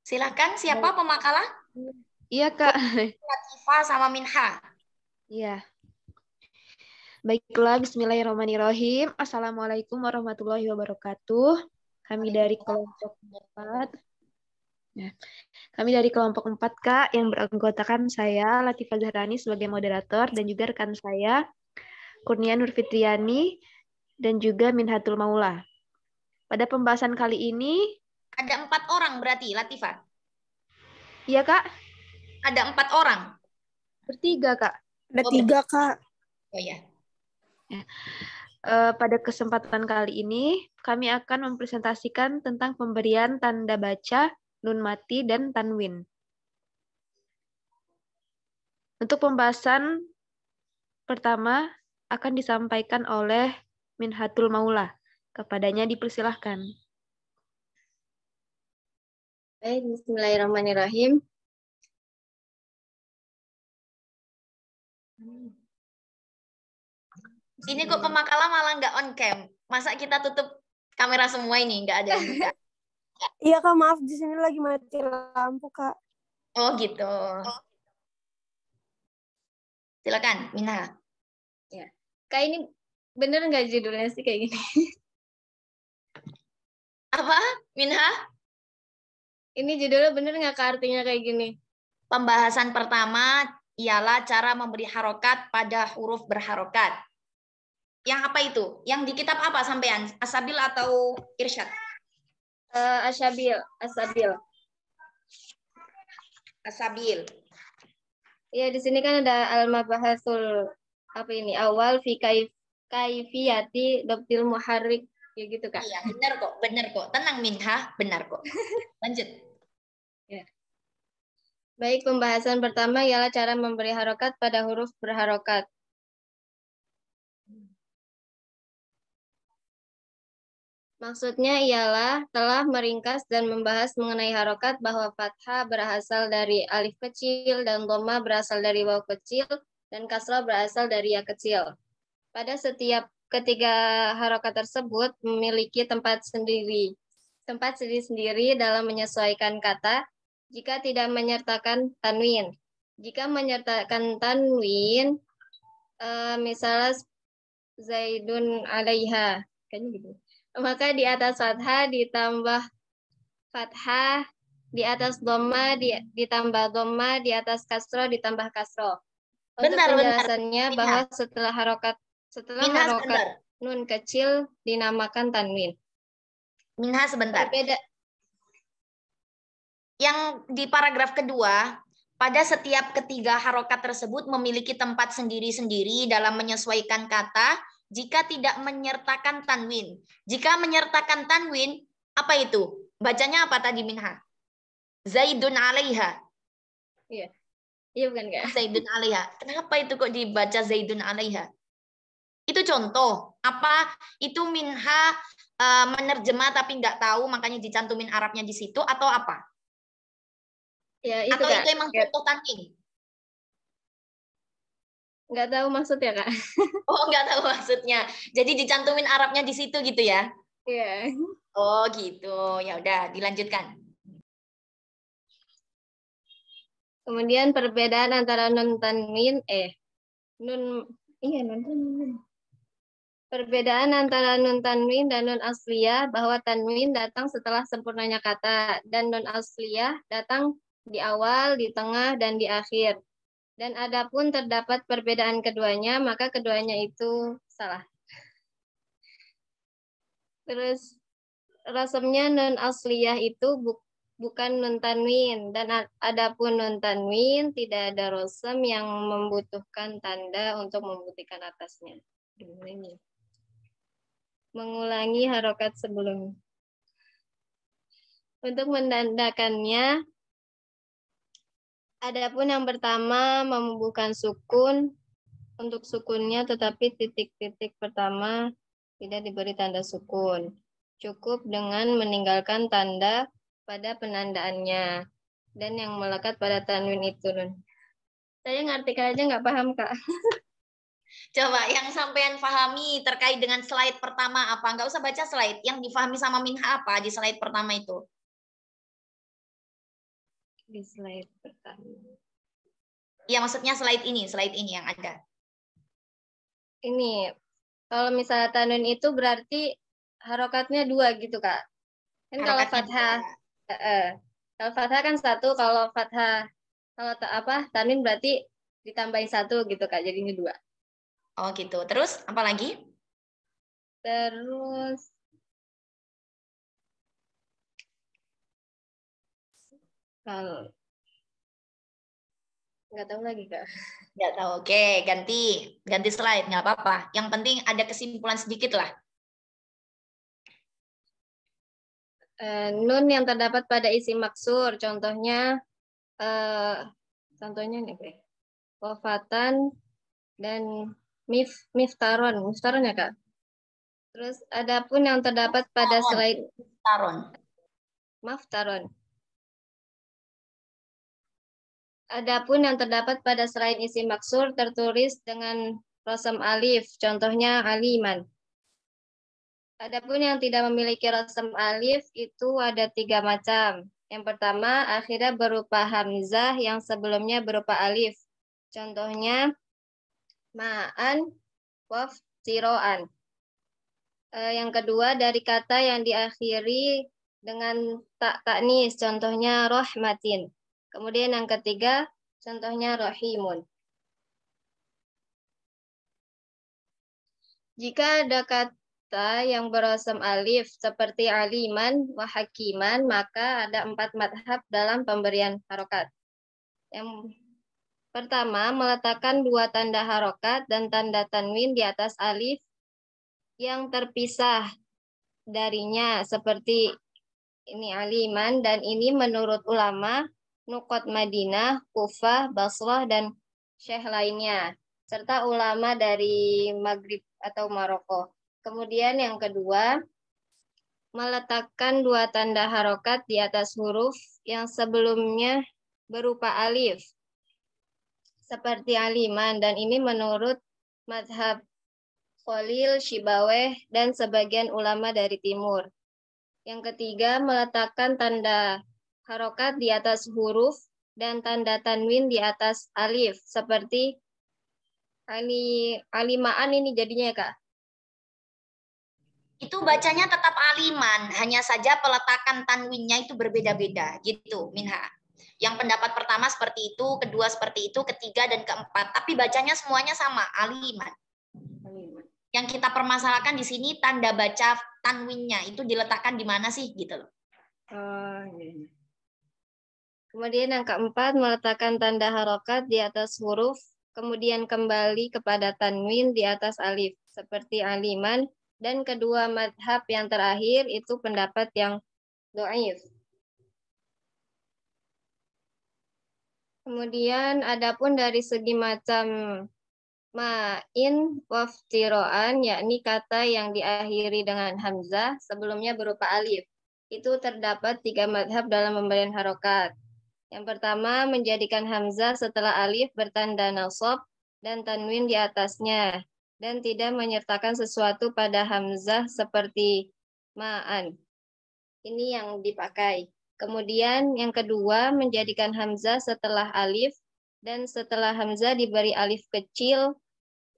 Silakan, siapa pemakalah? Iya, Kak. Latifah sama Minha. Iya. Baiklah, bismillahirrahmanirrahim. Assalamualaikum warahmatullahi wabarakatuh. Kami dari kelompok 4. Ya. Kami dari kelompok 4, Kak, yang beranggotakan saya, Latifah Zahrani, sebagai moderator, dan juga rekan saya, Kurnia Nurfitriani, dan juga Minhatul Maula. Pada pembahasan kali ini, Ada 4 orang berarti, Latifah. iya, Kak, Ada 4 orang. bertiga, Kak. Ada 3, Kak. Oh ya. Ya. Pada kesempatan kali ini, kami akan mempresentasikan tentang pemberian tanda baca, nun mati, dan tanwin. Untuk pembahasan pertama akan disampaikan oleh Minhatul Maula. Kepadanya dipersilahkan. Baik, bismillahirrahmanirrahim. Ini kok pemakalah malah nggak on cam. Masa kita tutup kamera semua ini, nggak ada yang buka? Iya, Kak, maaf di sini lagi mati lampu, Kak. Oh gitu. Silakan, Minha. Ya. Kak, ini bener nggak judulnya sih kayak gini? Apa, Minha? Ini judulnya bener nggak Kak artinya kayak gini? Pembahasan pertama ialah cara memberi harokat pada huruf berharokat. Yang apa itu? Yang di kitab apa sampean? Asabil atau Irsyad? Asabil. Asabil. Iya, di sini kan ada al-mabahasul apa ini? Awal fi kaifiyati dobtil muharrik ya gitu, Kak. Iya, benar kok. Tenang Minha, benar kok. Lanjut. Ya. Baik, pembahasan pertama ialah cara memberi harokat pada huruf berharokat. Maksudnya ialah telah meringkas dan membahas mengenai harokat bahwa fathah berasal dari alif kecil dan dhamma berasal dari waw kecil dan kasrah berasal dari ya kecil. Pada setiap ketiga harokat tersebut memiliki tempat sendiri dalam menyesuaikan kata jika tidak menyertakan tanwin. Jika menyertakan tanwin, misalnya Zaidun alaiha, kayaknya gitu. Maka di atas fathah ditambah fathah, di atas dhamma ditambah dhamma, di atas kasroh ditambah kasroh. Untuk penjelasannya bahwa setelah harokat nun kecil dinamakan tanwin. Minha sebentar. Yang di paragraf kedua, pada setiap ketiga harokat tersebut memiliki tempat sendiri-sendiri dalam menyesuaikan kata jika tidak menyertakan tanwin. Jika menyertakan tanwin, apa itu? Bacanya apa tadi Minha? Zaidun alaiha. Iya. Iya bukan Kak? Zaidun alaiha. Kenapa itu kok dibaca Zaidun alaiha? Itu contoh. Apa itu Minha menerjemah tapi nggak tahu makanya dicantumin Arabnya di situ atau apa? Ya, itu, atau Kak. Itu emang contoh tanwin? Nggak tahu maksudnya, Kak. Oh, nggak tahu maksudnya. Jadi dicantumin Arabnya di situ gitu ya? Iya. Oh, gitu. Ya udah, dilanjutkan. Kemudian perbedaan antara nun tanwin Perbedaan antara nun tanwin dan nun asliyah bahwa tanwin datang setelah sempurnanya kata dan nun asliyah datang di awal, di tengah, dan di akhir. Dan adapun terdapat perbedaan keduanya, maka keduanya itu salah. Terus rasamnya nun asliyah itu bukan nun tanwin, dan adapun nun tanwin tidak ada rasam yang membutuhkan tanda untuk membuktikan atasnya. Ini. Mengulangi harokat sebelumnya. Untuk menandakannya, adapun yang pertama membubuhkan sukun untuk sukunnya, tetapi titik-titik pertama tidak diberi tanda sukun. Cukup dengan meninggalkan tanda pada penandaannya dan yang melekat pada tanwin itu. Saya ngartikan aja nggak paham, Kak. Coba yang sampean pahami terkait dengan slide pertama apa? Nggak usah baca slide. Yang difahami sama Minha apa di slide pertama itu? Di slide pertama. Ya, maksudnya slide ini yang ada. Ini, kalau misalnya tanwin itu berarti harokatnya 2 gitu, Kak. Kan kalau Harokatnya fathah, kalau fathah kan 1, kalau fathah, kalau tanwin berarti ditambahin 1 gitu, Kak. Jadinya 2. Oh gitu. Terus apa lagi? Terus kalau nggak tahu lagi, Kak. Nggak tahu. Oke, ganti slide, nggak apa-apa. Yang penting ada kesimpulan sedikit lah. Nun yang terdapat pada isi maksur, contohnya nih, wafatan dan miftaron ya, Kak. Terus adapun yang terdapat pada slide maftaron. Adapun yang terdapat pada selain isi maksur tertulis dengan rosam alif, contohnya aliman. Adapun yang tidak memiliki rosam alif itu ada 3 macam. Yang pertama, akhirnya berupa hamzah yang sebelumnya berupa alif. Contohnya ma'an, waf, tiroan. Yang kedua, dari kata yang diakhiri dengan taknis, contohnya rohmatin. Kemudian yang ketiga, contohnya rohimun. Jika ada kata yang berosam alif seperti aliman, wahakiman, maka ada 4 madhab dalam pemberian harokat. Yang pertama, meletakkan 2 tanda harokat dan tanda tanwin di atas alif yang terpisah darinya, seperti ini aliman, dan ini menurut ulama Nukot Madinah, Kufah, Basrah, dan syekh lainnya, serta ulama dari Maghrib atau Maroko. Kemudian yang kedua, meletakkan 2 tanda harokat di atas huruf yang sebelumnya berupa alif, seperti aliman, dan ini menurut madhab Khalil, Shibaweh, dan sebagian ulama dari timur. Yang ketiga, meletakkan tanda harokat di atas huruf dan tanda tanwin di atas alif, seperti alimaan ini jadinya, Kak. Itu bacanya tetap aliman, hanya saja peletakan tanwinnya itu berbeda-beda, gitu, Minha. Yang pendapat pertama seperti itu, kedua seperti itu, ketiga dan keempat. Tapi bacanya semuanya sama, aliman. Yang kita permasalahkan di sini tanda baca tanwinnya itu diletakkan di mana sih, gitu loh. Iya. Kemudian yang keempat, meletakkan tanda harokat di atas huruf, kemudian kembali kepada tanwin di atas alif, seperti aliman, dan kedua madhab yang terakhir itu pendapat yang dhaif. Kemudian adapun dari segi macam ma'in waftiroan, yakni kata yang diakhiri dengan hamzah sebelumnya berupa alif. Itu terdapat 3 madhab dalam pemberian harokat. Yang pertama, menjadikan hamzah setelah alif bertanda nasab dan tanwin di atasnya, dan tidak menyertakan sesuatu pada hamzah seperti ma'an. Ini yang dipakai. Kemudian yang kedua, menjadikan hamzah setelah alif, dan setelah hamzah diberi alif kecil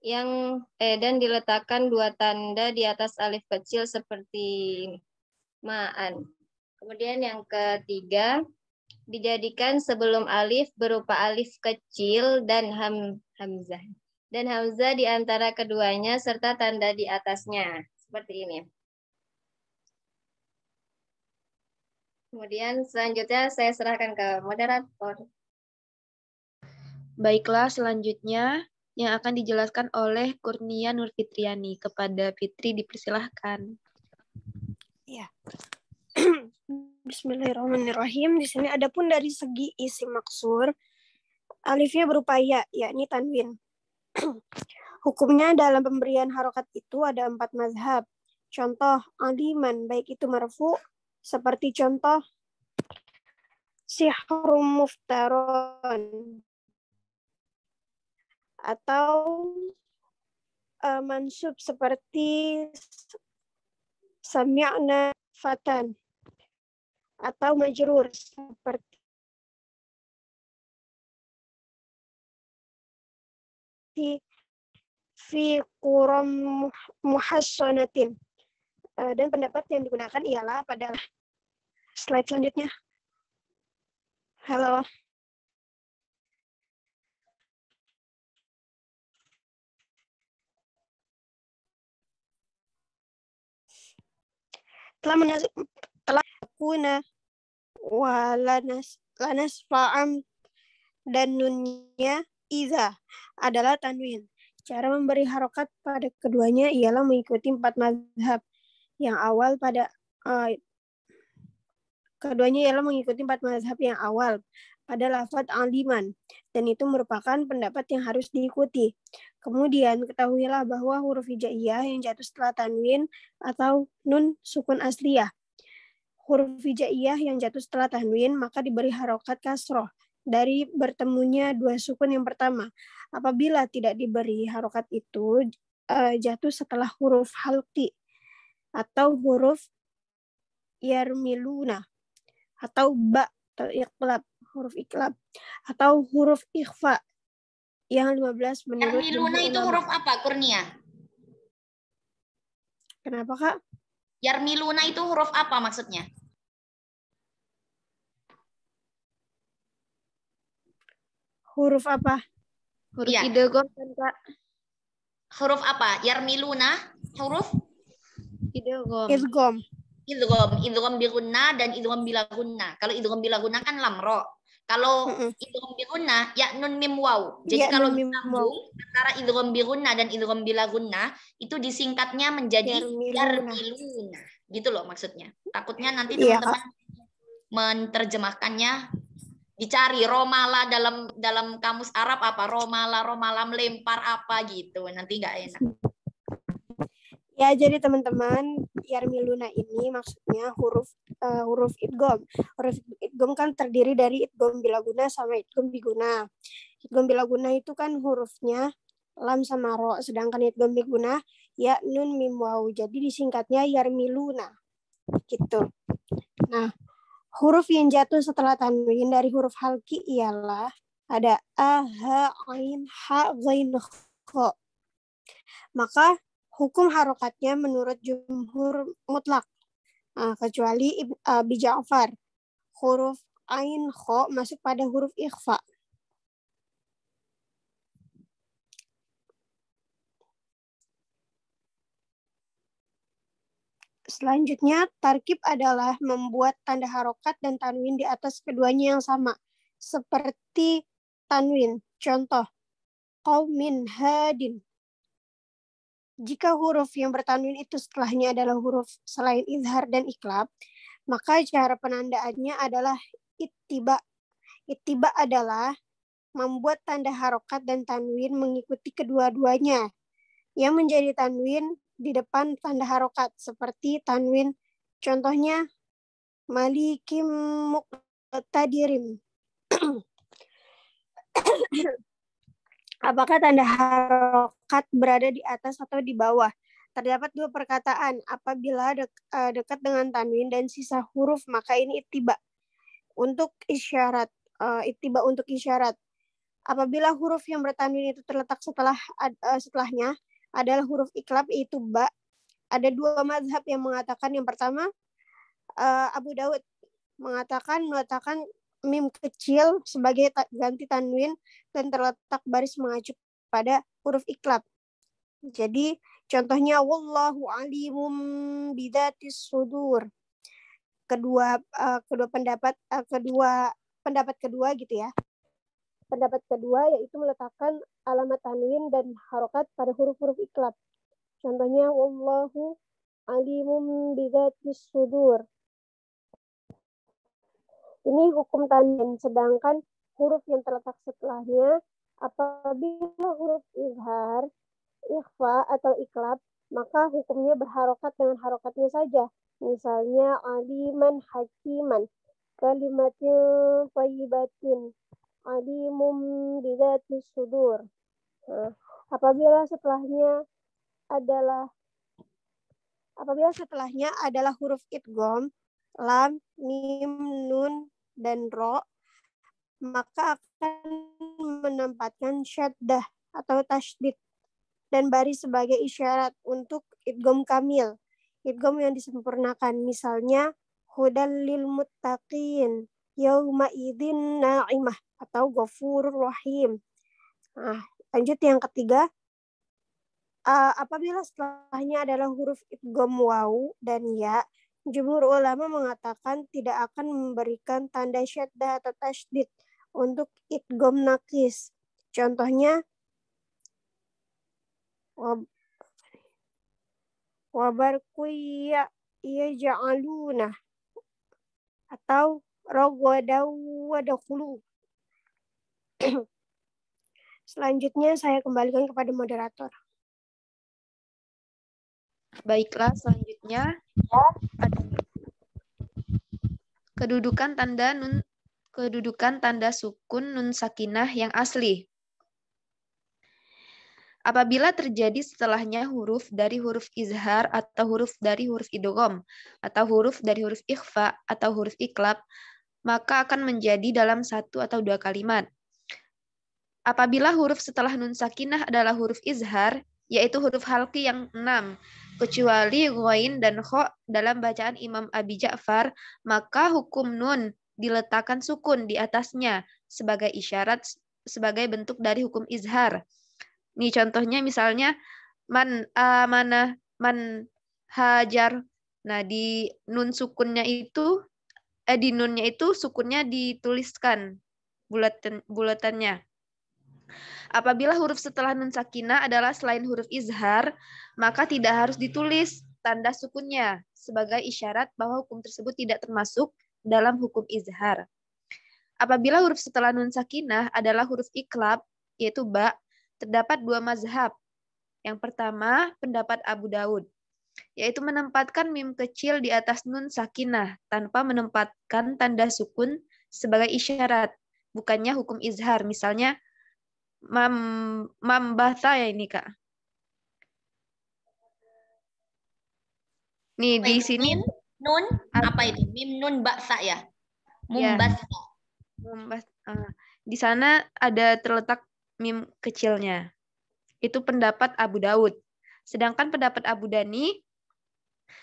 dan diletakkan 2 tanda di atas alif kecil seperti ma'an. Kemudian yang ketiga, dijadikan sebelum alif berupa alif kecil dan hamzah. Dan hamzah di antara keduanya serta tanda di atasnya. Seperti ini. Kemudian selanjutnya saya serahkan ke moderator. Baiklah, selanjutnya yang akan dijelaskan oleh Kurnia Nurfitriani. Kepada Fitri dipersilahkan. Ya. Bismillahirrahmanirrahim. Di sini adapun dari segi isi maksur, alifnya berupa ya, yakni tanwin. Hukumnya dalam pemberian harokat itu ada 4 mazhab. Contoh aliman, baik itu marfu, seperti contoh sihrum muftaron, atau mansub seperti sami'na fatan, atau majrur seperti fi quram muhassanatin. Dan pendapat yang digunakan ialah pada slide selanjutnya. Halo. Telah kuna lanas fa'am dan nunnya iza adalah tanwin. Cara memberi harokat pada keduanya ialah mengikuti 4 mazhab. Yang awal pada keduanya ialah mengikuti 4 mazhab yang awal pada lafaz aliman, dan itu merupakan pendapat yang harus diikuti. Kemudian ketahuilah bahwa huruf hijaiyah yang jatuh setelah tanwin atau nun sukun asliyah. Huruf hijaiyah yang jatuh setelah tanwin maka diberi harokat kasroh dari bertemunya 2 sukun yang pertama. Apabila tidak diberi harokat itu jatuh setelah huruf halqi atau huruf yarmiluna atau ba atau iqlab, huruf iqlab atau huruf ikhfa yang 15 menurut Yarmiluna itu huruf apa, Kurnia? Kenapa, Kak? Yarmiluna itu huruf apa maksudnya? Huruf apa? Huruf Ya. idgham kan, Kak? Huruf apa? Yarmiluna huruf Idgham. idgham bigunna dan idgham bila gunna. Kalau idgham bila gunna kan lamro. Kalau idgham bi gunna ya nun mim waw. Jadi kalau disambung antara idgham bi gunna dan idgham bila gunna itu disingkatnya menjadi yarmiluna. Gitu loh maksudnya. Takutnya nanti teman-teman menerjemahkannya dicari romala dalam kamus Arab apa romala melempar apa gitu. Nanti nggak enak. Ya, jadi teman-teman, yarmiluna ini maksudnya huruf idgham. Huruf idgham kan terdiri dari idgham bilaguna sama idgham biguna. Idgham bilaguna itu kan hurufnya lam sama ro, sedangkan idgham biguna ya nun mim waw. Jadi disingkatnya yarmiluna. Gitu. Nah, huruf yang jatuh setelah tanwin dari huruf halqi ialah ada a, ha, ain, ha, ghain, kha. Maka hukum harokatnya menurut jumhur mutlak, kecuali Abi Ja'far. Huruf ain kha masuk pada huruf ikhfa. Selanjutnya, tarkib adalah membuat tanda harokat dan tanwin di atas keduanya yang sama, seperti tanwin. Contoh, qaumin hadin. Jika huruf yang bertanwin itu setelahnya adalah huruf selain izhar dan iklab, maka cara penandaannya adalah ittiba. Ittiba adalah membuat tanda harokat dan tanwin mengikuti kedua-duanya. Yang menjadi tanwin di depan tanda harokat, seperti tanwin. Contohnya, malikim muqtadirim. Apakah tanda harokat berada di atas atau di bawah? Terdapat 2 perkataan. Apabila dekat dengan tanwin dan sisa huruf, maka ini ittiba. Untuk isyarat, ittiba untuk isyarat. Apabila huruf yang bertanwin itu terletak setelahnya adalah huruf iklab, yaitu ba. Ada 2 mazhab yang mengatakan. Yang pertama, Abu Daud meletakkan mim kecil sebagai ganti tanwin dan terletak baris mengacu pada huruf iklab. Jadi contohnya wallahu alimum bidatis sudur. Kedua pendapat kedua gitu ya. Pendapat kedua yaitu meletakkan alamat tanwin dan harokat pada huruf-huruf iklab. Contohnya wallahu alimum bidatis sudur. Ini hukum tanwin, sedangkan huruf yang terletak setelahnya apabila huruf izhar, ikhfa atau iklab, maka hukumnya berharokat dengan harokatnya saja. Misalnya aliman hakiman, kalimatin thayyibatin, alimum bidatis sudur. Apabila setelahnya setelahnya adalah huruf idgham, lam, mim, nun, dan ro, maka akan menempatkan syaddah atau tasydid dan baris sebagai isyarat untuk idgham kamil, idgham yang disempurnakan. Misalnya hudal lil muttaqin, yauma idzin na'imah, atau ghafurur rahim. Nah, lanjut yang ketiga. Apabila setelahnya adalah huruf idgham waw dan ya, jumhur ulama mengatakan tidak akan memberikan tanda syaddah atau tasydid untuk idgham naqis. Contohnya wabarkuya yaj'aluna atau ragwadaw wadakhulu. Selanjutnya saya kembalikan kepada moderator. Baiklah, selanjutnya ada kedudukan tanda sukun nun sakinah yang asli. Apabila terjadi setelahnya huruf dari huruf izhar atau huruf dari huruf idgham atau huruf dari huruf ikhfa atau huruf iqlab, maka akan menjadi dalam satu atau dua kalimat. Apabila huruf setelah nun sakinah adalah huruf izhar, yaitu huruf halqi yang 6, kecuali ghain dan kha dalam bacaan Imam Abi Ja'far, maka hukum nun diletakkan sukun di atasnya sebagai isyarat, sebagai bentuk dari hukum izhar. Nih contohnya misalnya man amanah, man hajar. Nah, di nun sukunnya itu di nunnya itu sukunnya dituliskan bulatannya. Apabila huruf setelah nun sakinah adalah selain huruf izhar, maka tidak harus ditulis tanda sukunnya sebagai isyarat bahwa hukum tersebut tidak termasuk dalam hukum izhar. Apabila huruf setelah nun sakinah adalah huruf iqlab, yaitu ba, terdapat dua mazhab. Yang pertama, pendapat Abu Daud, yaitu menempatkan mim kecil di atas nun sakinah tanpa menempatkan tanda sukun sebagai isyarat, bukannya hukum izhar. Misalnya, mambasa ya ini, Kak. Nih Apa di itu? sini Mim, nun, apa itu? Mim, nun, baksa ya? Mumbasa. Di sana ada terletak mim kecilnya. Itu pendapat Abu Daud. Sedangkan pendapat Abu Dani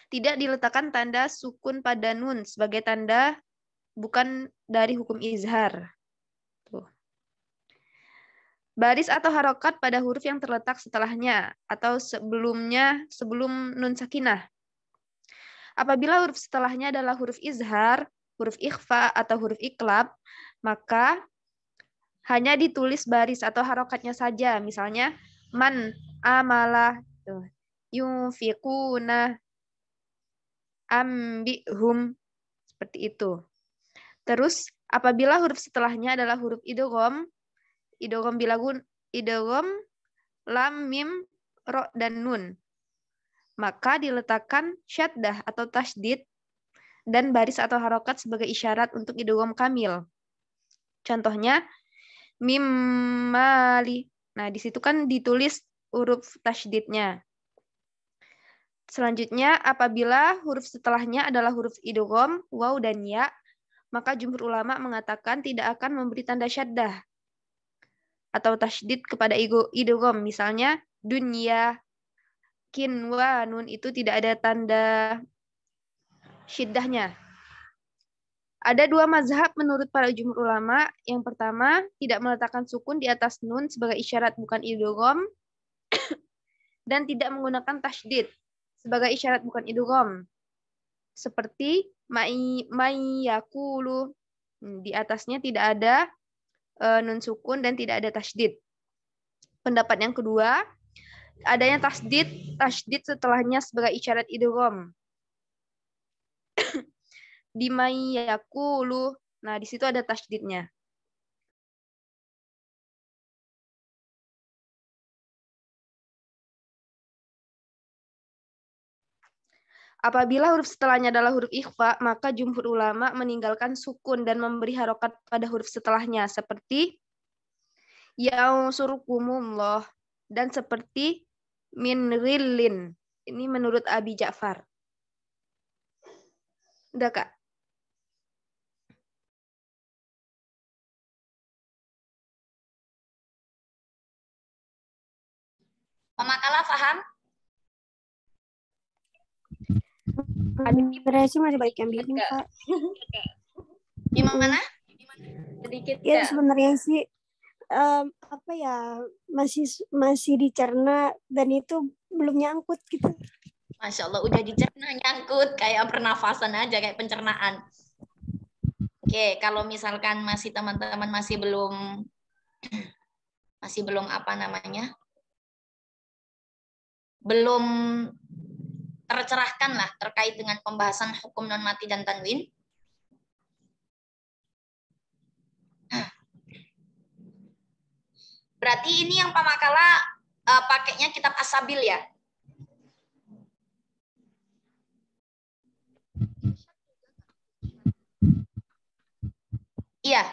tidak diletakkan tanda sukun pada nun sebagai tanda bukan dari hukum izhar. Tuh. Baris atau harokat pada huruf yang terletak setelahnya atau sebelum nun sakinah. Apabila huruf setelahnya adalah huruf izhar, huruf ikhfa atau huruf iqlab, maka hanya ditulis baris atau harokatnya saja. Misalnya man amala yunfiquna ambihum, seperti itu. Terus apabila huruf setelahnya adalah huruf idgham bilagun, idgham lam mim ro dan nun, maka diletakkan syaddah atau tasydid dan baris atau harokat sebagai isyarat untuk idgham kamil. Contohnya mim mali. Nah, di situ kan ditulis huruf tasydidnya. Selanjutnya, apabila huruf setelahnya adalah huruf idgham, waw dan ya, maka jumhur ulama mengatakan tidak akan memberi tanda syaddah atau tasydid kepada idgham. Misalnya dunya, kin, wa, nun itu tidak ada tanda syiddahnya. Ada dua mazhab menurut para jumhur ulama. Yang pertama, tidak meletakkan sukun di atas nun sebagai isyarat bukan idgham dan tidak menggunakan tasydid sebagai isyarat bukan idgham. Seperti mai yakulu. Di atasnya tidak ada nun sukun dan tidak ada tasydid. Pendapat yang kedua, adanya tasydid setelahnya sebagai isyarat idgham. Di mai yakulu. Nah, di situ ada tasydidnya. Apabila huruf setelahnya adalah huruf ikhfa, maka jumhur ulama meninggalkan sukun dan memberi harokat pada huruf setelahnya, seperti ya'usurkumullah dan seperti min ghillin. Ini menurut Abi Ja'far. Udah, Kak? Pemakala paham? Berarti masih banyak yang bingung, Kak. Gimana? Sedikit, Ya Kak. sebenarnya sih apa ya, masih dicerna dan itu belum nyangkut gitu. Masya Allah, udah dicerna nyangkut kayak pernafasan aja, kayak pencernaan. Oke, kalau misalkan masih teman-teman masih belum apa namanya, belum tercerahkan lah terkait dengan pembahasan hukum non mati dan tanwin. Berarti ini yang Pamakala pakainya kitab As-Sabil ya? Iya,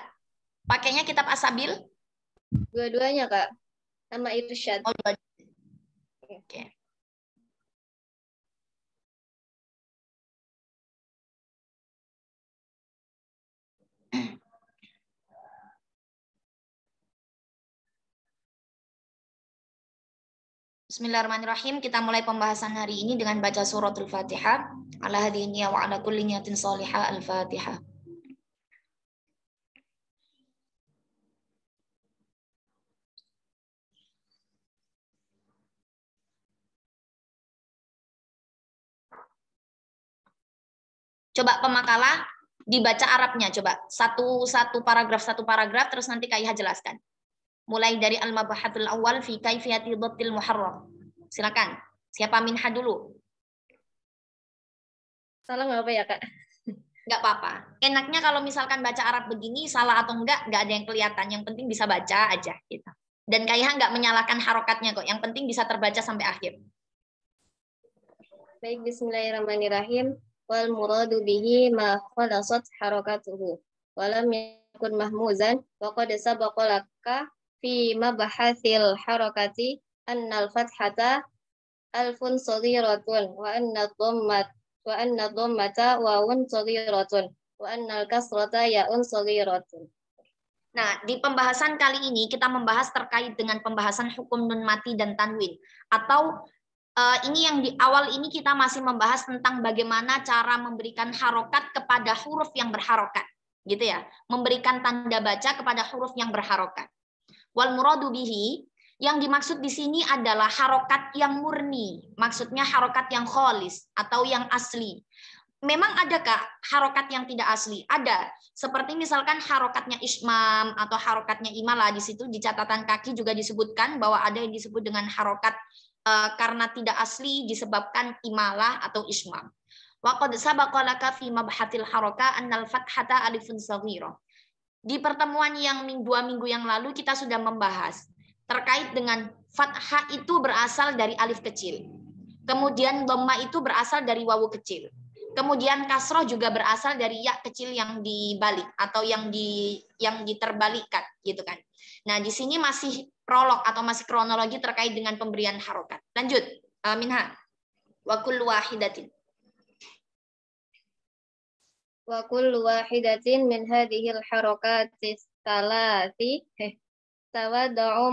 pakainya kitab As-Sabil? Dua-duanya, Kak. Sama Irsyad. Oh, oke. Bismillahirrahmanirrahim. Kita mulai pembahasan hari ini dengan baca suratul Fatihah. Ala hadiniya wa ala kulli niyatin salihah al-Fatihah. Coba Pemakala dibaca Arabnya, coba. Satu paragraf, terus nanti Kak Iha jelaskan. Mulai dari Al-Mabahatul Awal fi kaifiyati dhabtil muharram. Silakan. Siapa Minha dulu? Salah nggak apa ya, Kak? Nggak apa-apa. Enaknya kalau misalkan baca Arab begini, salah atau nggak ada yang kelihatan. Yang penting bisa baca aja. Gitu. Dan Kak Iha nggak menyalahkan harokatnya kok. Yang penting bisa terbaca sampai akhir. Baik, bismillahirrahmanirrahim. Wal muradu bihi ma khalasat harakatuhu. Walam yakun mahmuzan. Wa qad sabaqa laka fi mabahathil harakati annal fathata alfun saghiratun wa anna dhammata wawun saghiratun wa annal kasrata ya'un saghiratun. Nah, di pembahasan kali ini kita membahas terkait dengan pembahasan hukum nun mati dan tanwin. Atau ini yang di awal ini kita masih membahas tentang bagaimana cara memberikan harokat kepada huruf yang berharokat. Gitu ya, memberikan tanda baca kepada huruf yang berharokat. Wal muradu bihi, yang dimaksud di sini adalah harokat yang murni, maksudnya harokat yang kholis atau yang asli. Memang adakah harokat yang tidak asli? Ada. Seperti misalkan harokatnya ismam atau harokatnya imalah, di situ di catatan kaki juga disebutkan bahwa ada yang disebut dengan harokat karena tidak asli disebabkan imalah atau ismam. Wa qad sabaqa laka fi mabhatil haraka annal fathata alifun shaghirah. Di pertemuan yang 2 minggu yang lalu kita sudah membahas terkait dengan fathah itu berasal dari alif kecil. Kemudian dhamma itu berasal dari wawu kecil. Kemudian kasroh juga berasal dari ya kecil yang dibalik atau yang diterbalikkan gitu kan. Nah, di sini masih prolog atau masih kronologi terkait dengan pemberian harokat. Lanjut, Minha. Wa kullu wahidatin. Wa kullu wahidatin min hadhil harakati tsalati tawad'u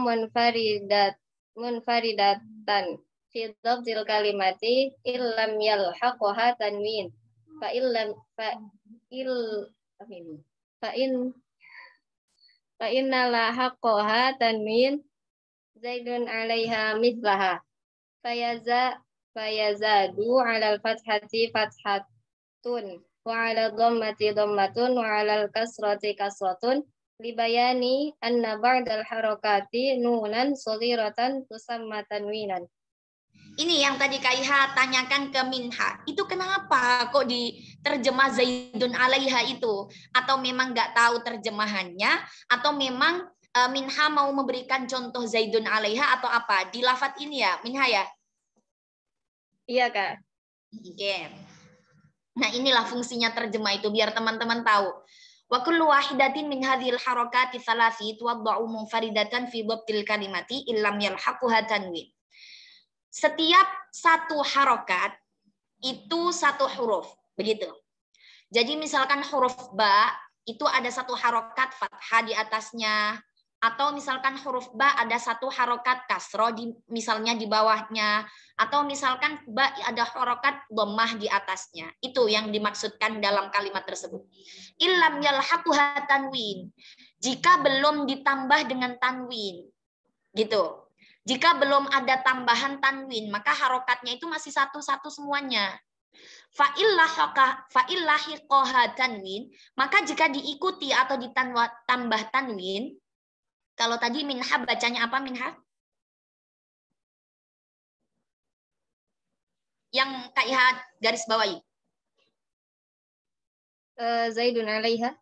munfaridatan fi dhabtil kalimati illam yalhaqha tanwin fa inna lahaqaha tanwin zaidun 'alaiha mithlaha fayazadu 'alal fathati fathatun wa 'ala dhammati dhammatun wa 'alal kasrati kasratun libayani anna ba'dal harakati nunan shaghiratan tusamma tanwinan. Ini yang tadi Kak Iha tanyakan ke Minha. Itu kenapa kok diterjemah Zaidun alaiha itu? Atau memang nggak tahu terjemahannya? Atau memang Minha mau memberikan contoh Zaidun alaiha atau apa? Di lafadz ini ya, Minha ya? Iya, Kak. Oke. Nah, inilah fungsinya terjemah itu biar teman-teman tahu. Wa kullu wahidatin min hadhil harakati tsalasi tuwadda'u munfaridatan fi dhabtil kalimati illam yalhaquha tanwin. setiap satu harokat itu satu huruf, begitu. Jadi misalkan huruf ba itu ada satu harokat fathah di atasnya, atau misalkan huruf ba ada satu harokat kasroh misalnya di bawahnya, atau misalkan ba ada harokat dhammah di atasnya. Itu yang dimaksudkan dalam kalimat tersebut. Illam yalhaquha tanwin, jika belum ditambah dengan tanwin, gitu. Jika belum ada tambahan tanwin, maka harokatnya itu masih satu-satu semuanya. Fa'illahiqoha tanwin, maka jika diikuti atau ditambah tanwin, kalau tadi minha bacanya apa minha? Yang Kak Iha garis bawahi. Zaidun alaiha.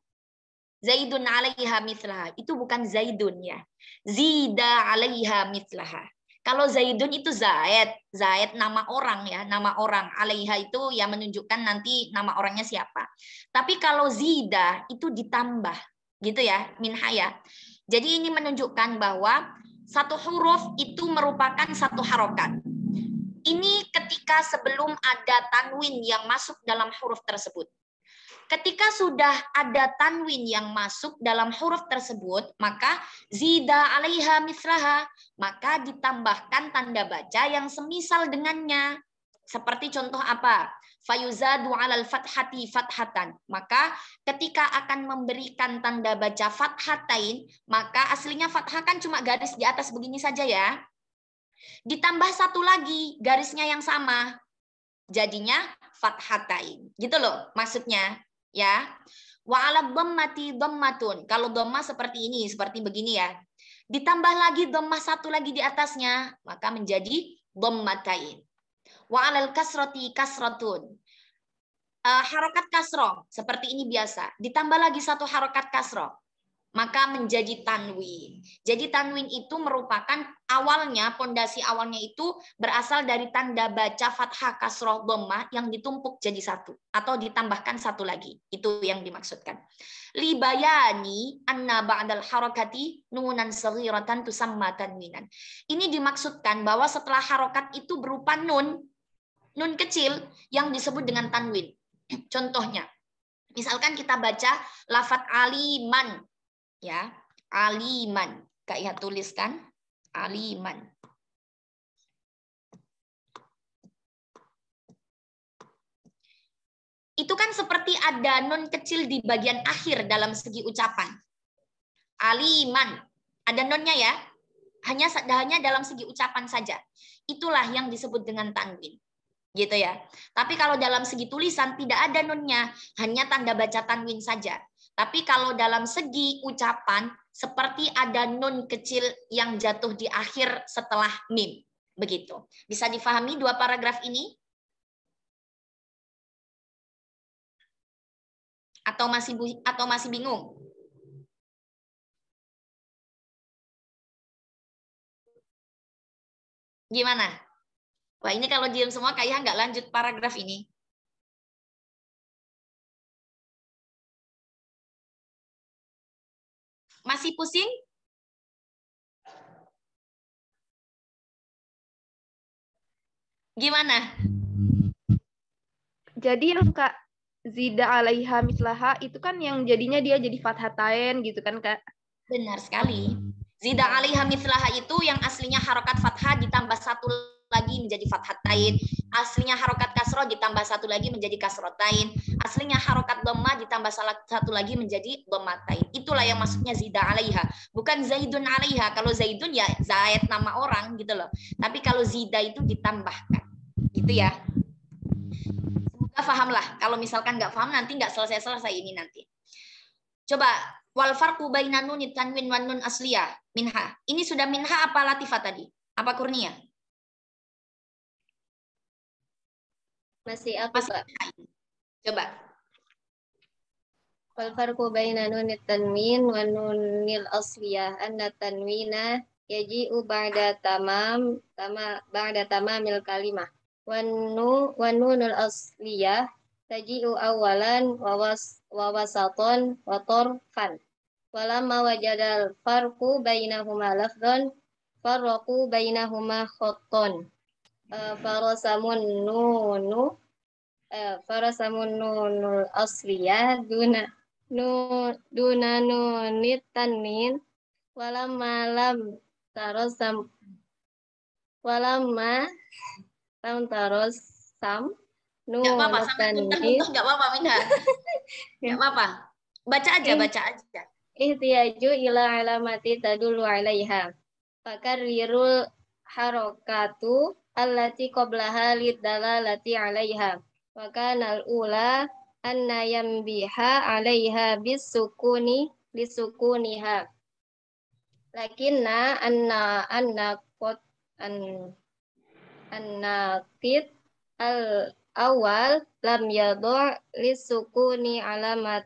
Zaidun alaiha mithlaha. Itu bukan Zaidun ya. Zida alaiha mithlaha. Kalau Zaidun itu Zaid. Zaid nama orang ya. Nama orang. Alaiha itu ya menunjukkan nanti nama orangnya siapa. Tapi kalau Zida itu ditambah. Gitu ya. Minha ya. Jadi ini menunjukkan bahwa satu huruf itu merupakan satu harokat. Ini ketika sebelum ada tanwin yang masuk dalam huruf tersebut. Ketika sudah ada tanwin yang masuk dalam huruf tersebut, maka zida alaiha mislaha, maka ditambahkan tanda baca yang semisal dengannya. Seperti contoh apa? Fayuzadu alal fathati fathatan. Maka ketika akan memberikan tanda baca fathatain, maka aslinya fathah kan cuma garis di atas begini saja ya. Ditambah satu lagi garisnya yang sama. Jadinya fathatain. Gitu loh maksudnya. Ya, wa ala dhammati dhammatun. Kalau dhammah seperti ini, seperti begini ya. Ditambah lagi dhammah satu lagi di atasnya, maka menjadi dhammatain. Wa alal kasrati kasratun. Harokat kasroh seperti ini biasa. Ditambah lagi satu harokat kasroh, maka menjadi tanwin. Jadi tanwin itu merupakan awalnya, pondasi awalnya itu berasal dari tanda baca fathah kasroh dhammah yang ditumpuk jadi satu atau ditambahkan satu lagi. Itu yang dimaksudkan. Li bayani anna ba'dal harakati nunan saghiratan tusamma tanwinan. Ini dimaksudkan bahwa setelah harokat itu berupa nun kecil yang disebut dengan tanwin. Contohnya, misalkan kita baca lafadz aliman. Ya, aliman. Kak Iha tuliskan aliman. Itu kan seperti ada nun kecil di bagian akhir dalam segi ucapan. Aliman. Ada nunnya ya. Hanya dalam segi ucapan saja. Itulah yang disebut dengan tanwin. Gitu ya. Tapi kalau dalam segi tulisan tidak ada nunnya, hanya tanda baca tanwin saja. Tapi kalau dalam segi ucapan, seperti ada nun kecil yang jatuh di akhir setelah mim. Begitu. Bisa difahami dua paragraf ini? Atau masih bingung? Gimana? Wah, ini kalau diam semua kayak nggak lanjut paragraf ini. Masih pusing? Gimana? Jadi yang Kak zida alaiha mislaha itu kan yang jadinya dia jadi fathatain gitu kan Kak? Benar sekali. Zida alaiha mislaha itu yang aslinya harokat fathah ditambah satu lagi menjadi fathatain. Aslinya harokat kasroh ditambah satu lagi menjadi kasrotain. Aslinya harokat dhammah ditambah satu lagi menjadi dhammatain. Itulah yang maksudnya zida alaiha. Bukan zaidun alaiha. Kalau zaidun ya zaid nama orang gitu loh. Tapi kalau zida itu ditambahkan. Gitu ya. Semoga paham lah. Kalau misalkan nggak paham nanti nggak selesai-selesai ini nanti. Coba wal farqu baina nunit tanwin wan nun asliyah minha. Ini sudah minha apa latifah tadi? Apa Kurnia? Masih apa, Pak? Coba. Wal farqu baina nunit tanwin wa nunil asliyah anna tanwina yaji'u ba'da tamamil kalimah. Wa nunul asliyah taji'u awalan wa wasaton wa torfan. Walamma wajadal farqu bainahuma lafdhan farraqu bainahuma khotton. farasamun nunu farasamun nunul asliyah duna nunit tanwin walamma lam tarosam walamma lam tarosam Nggak apa-apa, nun sambil tanwin muntah-muntah nggak apa-apa, Minha. Nggak apa-apa. Baca aja, baca aja. ihtiyaju ila alamati tadulu alaiha fakarrirul harokatu allati qablaha lidalalati alaiha wa kanal ula anna yambiha alaiha bisukuniha lakinna anna qad an-naqid al awal lam yadu' lisukuni alamah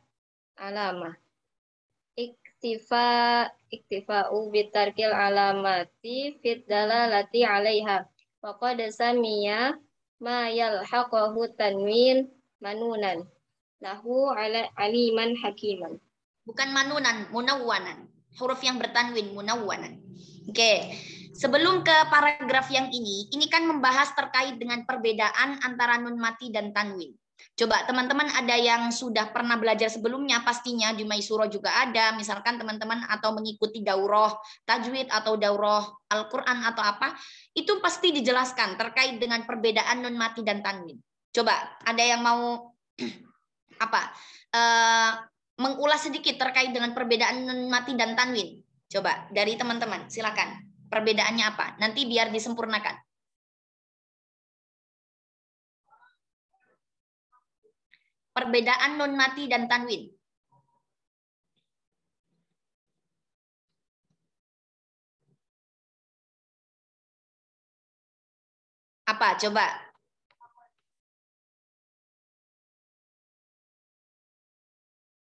iktifa'u bitarkil alamati fit dalalati 'alaiha wa qad samiya ma yalhaqahu tanwin manunan lahu aliman hakiman. Bukan manunan, munawwanan. Huruf yang bertanwin, munawwanan. Oke. Sebelum ke paragraf yang ini kan membahas terkait dengan perbedaan antara nun mati dan tanwin. Coba teman-teman ada yang sudah pernah belajar sebelumnya, pastinya di Maisuro juga ada, misalkan teman-teman atau mengikuti daurah tajwid atau daurah Al-Quran atau apa, itu pasti dijelaskan terkait dengan perbedaan nun mati dan tanwin. Coba ada yang mau mengulas sedikit terkait dengan perbedaan nun mati dan tanwin. Coba dari teman-teman, silakan. Perbedaannya apa? Nanti biar disempurnakan. Perbedaan nun mati dan tanwin. Apa? Coba.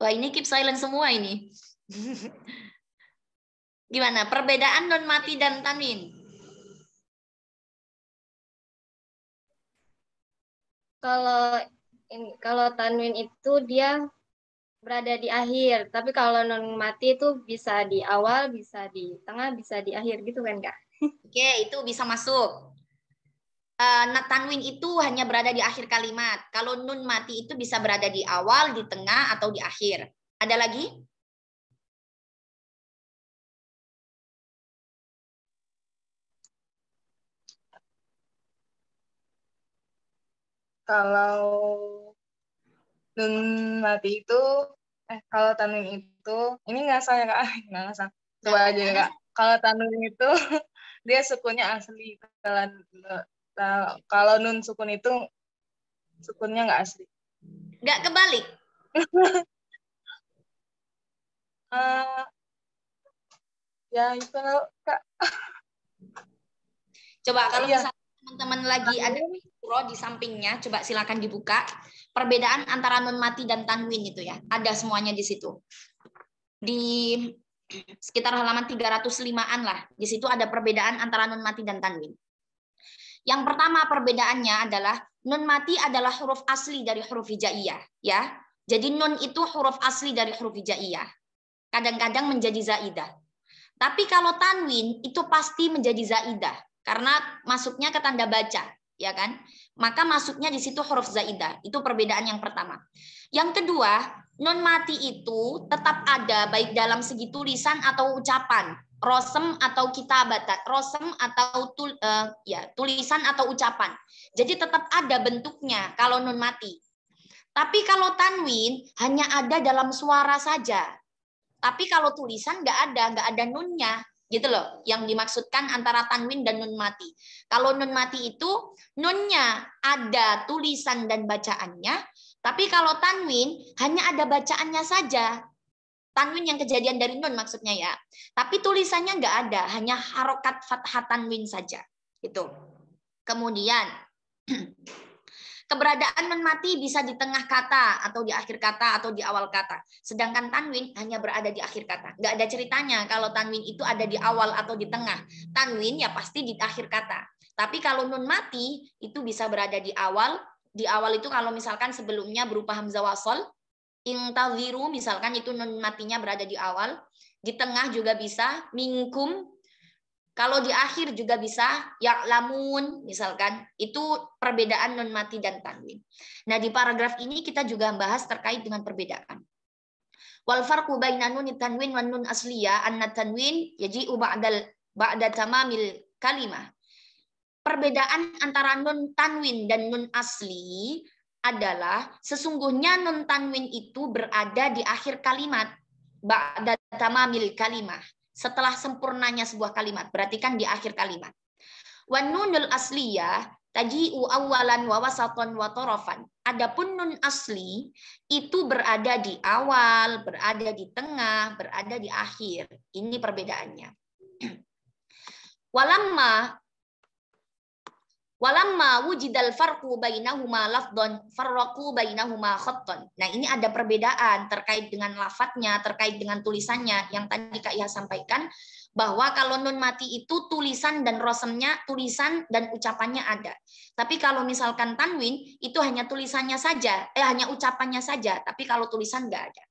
Wah, ini keep silent semua ini. Gimana? Perbedaan nun mati dan tanwin. Kalau tanwin itu dia berada di akhir, tapi kalau nun mati itu bisa di awal, bisa di tengah, bisa di akhir gitu kan, Kak? Oke, itu bisa masuk. Tanwin itu hanya berada di akhir kalimat. Kalau nun mati itu bisa berada di awal, di tengah, atau di akhir. Ada lagi? Kalau nun mati itu, kalau tanwin itu, ini ngasal ya Kak? Nggak ngasal. Coba aja ya Kak. Kalau tanwin itu, dia sukunnya asli. Kalau nun sukun itu, sukunnya nggak asli. Nggak kebalik? Ya itu Kak. Coba kalau misalnya teman-teman lagi ada di sampingnya, coba silakan dibuka. Perbedaan antara nun mati dan tanwin itu ya. Ada semuanya di situ. Di sekitar halaman 305-an lah. Di situ ada perbedaan antara nun mati dan tanwin. Yang pertama perbedaannya adalah nun mati adalah huruf asli dari huruf hijaiyah, ya. Jadi nun itu huruf asli dari huruf hijaiyah. Kadang-kadang menjadi zaidah. Tapi kalau tanwin itu pasti menjadi zaidah karena masuknya ke tanda baca, ya kan? Maka masuknya di situ huruf zaidah. Itu perbedaan yang pertama. Yang kedua, nun mati itu tetap ada baik dalam segi tulisan atau ucapan. Rosem atau kitabatan, rosem atau tulisan atau ucapan. Jadi tetap ada bentuknya kalau nun mati. Tapi kalau tanwin hanya ada dalam suara saja. Tapi kalau tulisan nggak ada nunnya, gitu loh. Yang dimaksudkan antara tanwin dan nun mati. Kalau nun mati itu nunnya ada tulisan dan bacaannya. Tapi kalau tanwin hanya ada bacaannya saja. Tanwin yang kejadian dari nun maksudnya ya. Tapi tulisannya nggak ada, hanya harokat fathah tanwin saja. Gitu. Kemudian keberadaan nun mati bisa di tengah kata atau di akhir kata atau di awal kata. Sedangkan tanwin hanya berada di akhir kata. Nggak ada ceritanya kalau tanwin itu ada di awal atau di tengah. Tanwin ya pasti di akhir kata. Tapi kalau nun mati itu bisa berada di awal. Di awal itu kalau misalkan sebelumnya berupa hamzah wasol. Intaziru misalkan itu nun matinya berada di awal. Di tengah juga bisa. Minkum. Kalau di akhir juga bisa ya'lamun misalkan. Itu perbedaan nun mati dan tanwin. Nah, di paragraf ini kita juga membahas terkait dengan perbedaan. Wal farqu baina nun tanwin wan nun asliyah anna tanwin yaji'u ba'da tamamil kalimah. Perbedaan antara nun tanwin dan nun asli adalah sesungguhnya nun tanwin itu berada di akhir kalimat ba'da tamamil kalimah, setelah sempurnanya sebuah kalimat, berarti kan di akhir kalimat. Wan nunul asliyah taji'u awalan wa wasatan wa tarafan. Adapun nun asli itu berada di awal, berada di tengah, berada di akhir. Ini perbedaannya. Walamma wujidal farqu bainahuma lafdhan farraqu bainahuma khattan. Nah, ini ada perbedaan terkait dengan lafadznya, terkait dengan tulisannya yang tadi Kak Iha sampaikan bahwa kalau nun mati itu tulisan dan rosemnya, tulisan dan ucapannya ada. Tapi kalau misalkan tanwin itu hanya tulisannya saja, hanya ucapannya saja, tapi kalau tulisan enggak ada.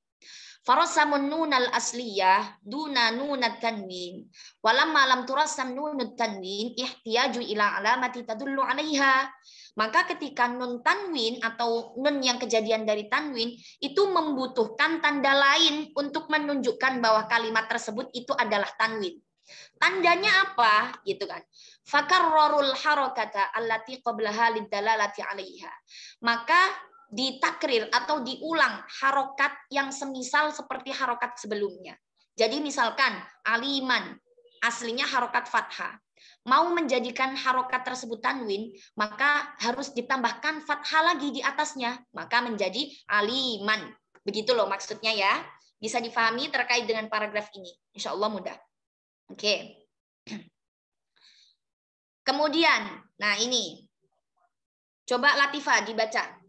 Farasamun nunal asliyah duna nunat tanwin. Walamma lam turassam nunut tanwin ihtiyaju ila alamati tadullu 'alaiha. Maka ketika nun tanwin atau nun yang kejadian dari tanwin itu membutuhkan tanda lain untuk menunjukkan bahwa kalimat tersebut itu adalah tanwin. Tandanya apa? Gitu kan. Fakarrarul harakata allati qablaha lidalalati 'alaiha. Maka ditakrir atau diulang harokat yang semisal seperti harokat sebelumnya. Jadi misalkan aliman, aslinya harokat fathah. Mau menjadikan harokat tersebut tanwin, maka harus ditambahkan fathah lagi di atasnya. Maka menjadi aliman. Begitu loh maksudnya ya. Bisa difahami terkait dengan paragraf ini. Insya Allah mudah. Oke. Kemudian, nah ini. Coba Latifah dibaca.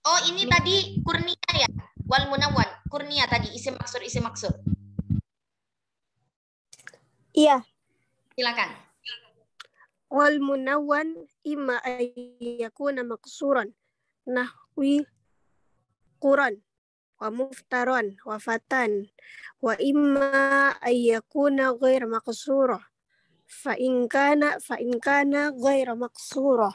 Oh, ini tadi Kurnia ya? Wal Munawwan. Kurnia tadi, isim maksur. Iya. Silakan. Wal Munawwan imma ayyakuna maqsuran nahwi Quran wa muftaran wa fatan wa imma ayyakuna ghair maqsurah fa in kana ghair maqsurah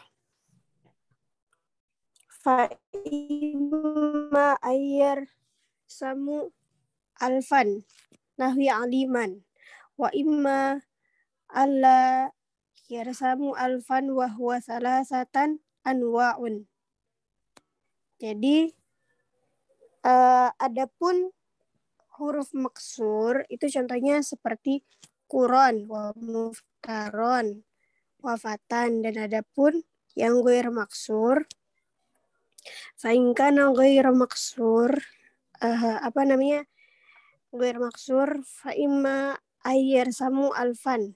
fa imma ayyar samu alfan nahwi aliman wa imma alla yarsamu alfan wa huwa salasatan anwa'un. Jadi adapun huruf maksur itu contohnya seperti Quran wa muftaron wa fatan, dan adapun yang ghair maksur Fa'ingkana ghair maksur ghair maksur fa'imma ayyar samu alfan.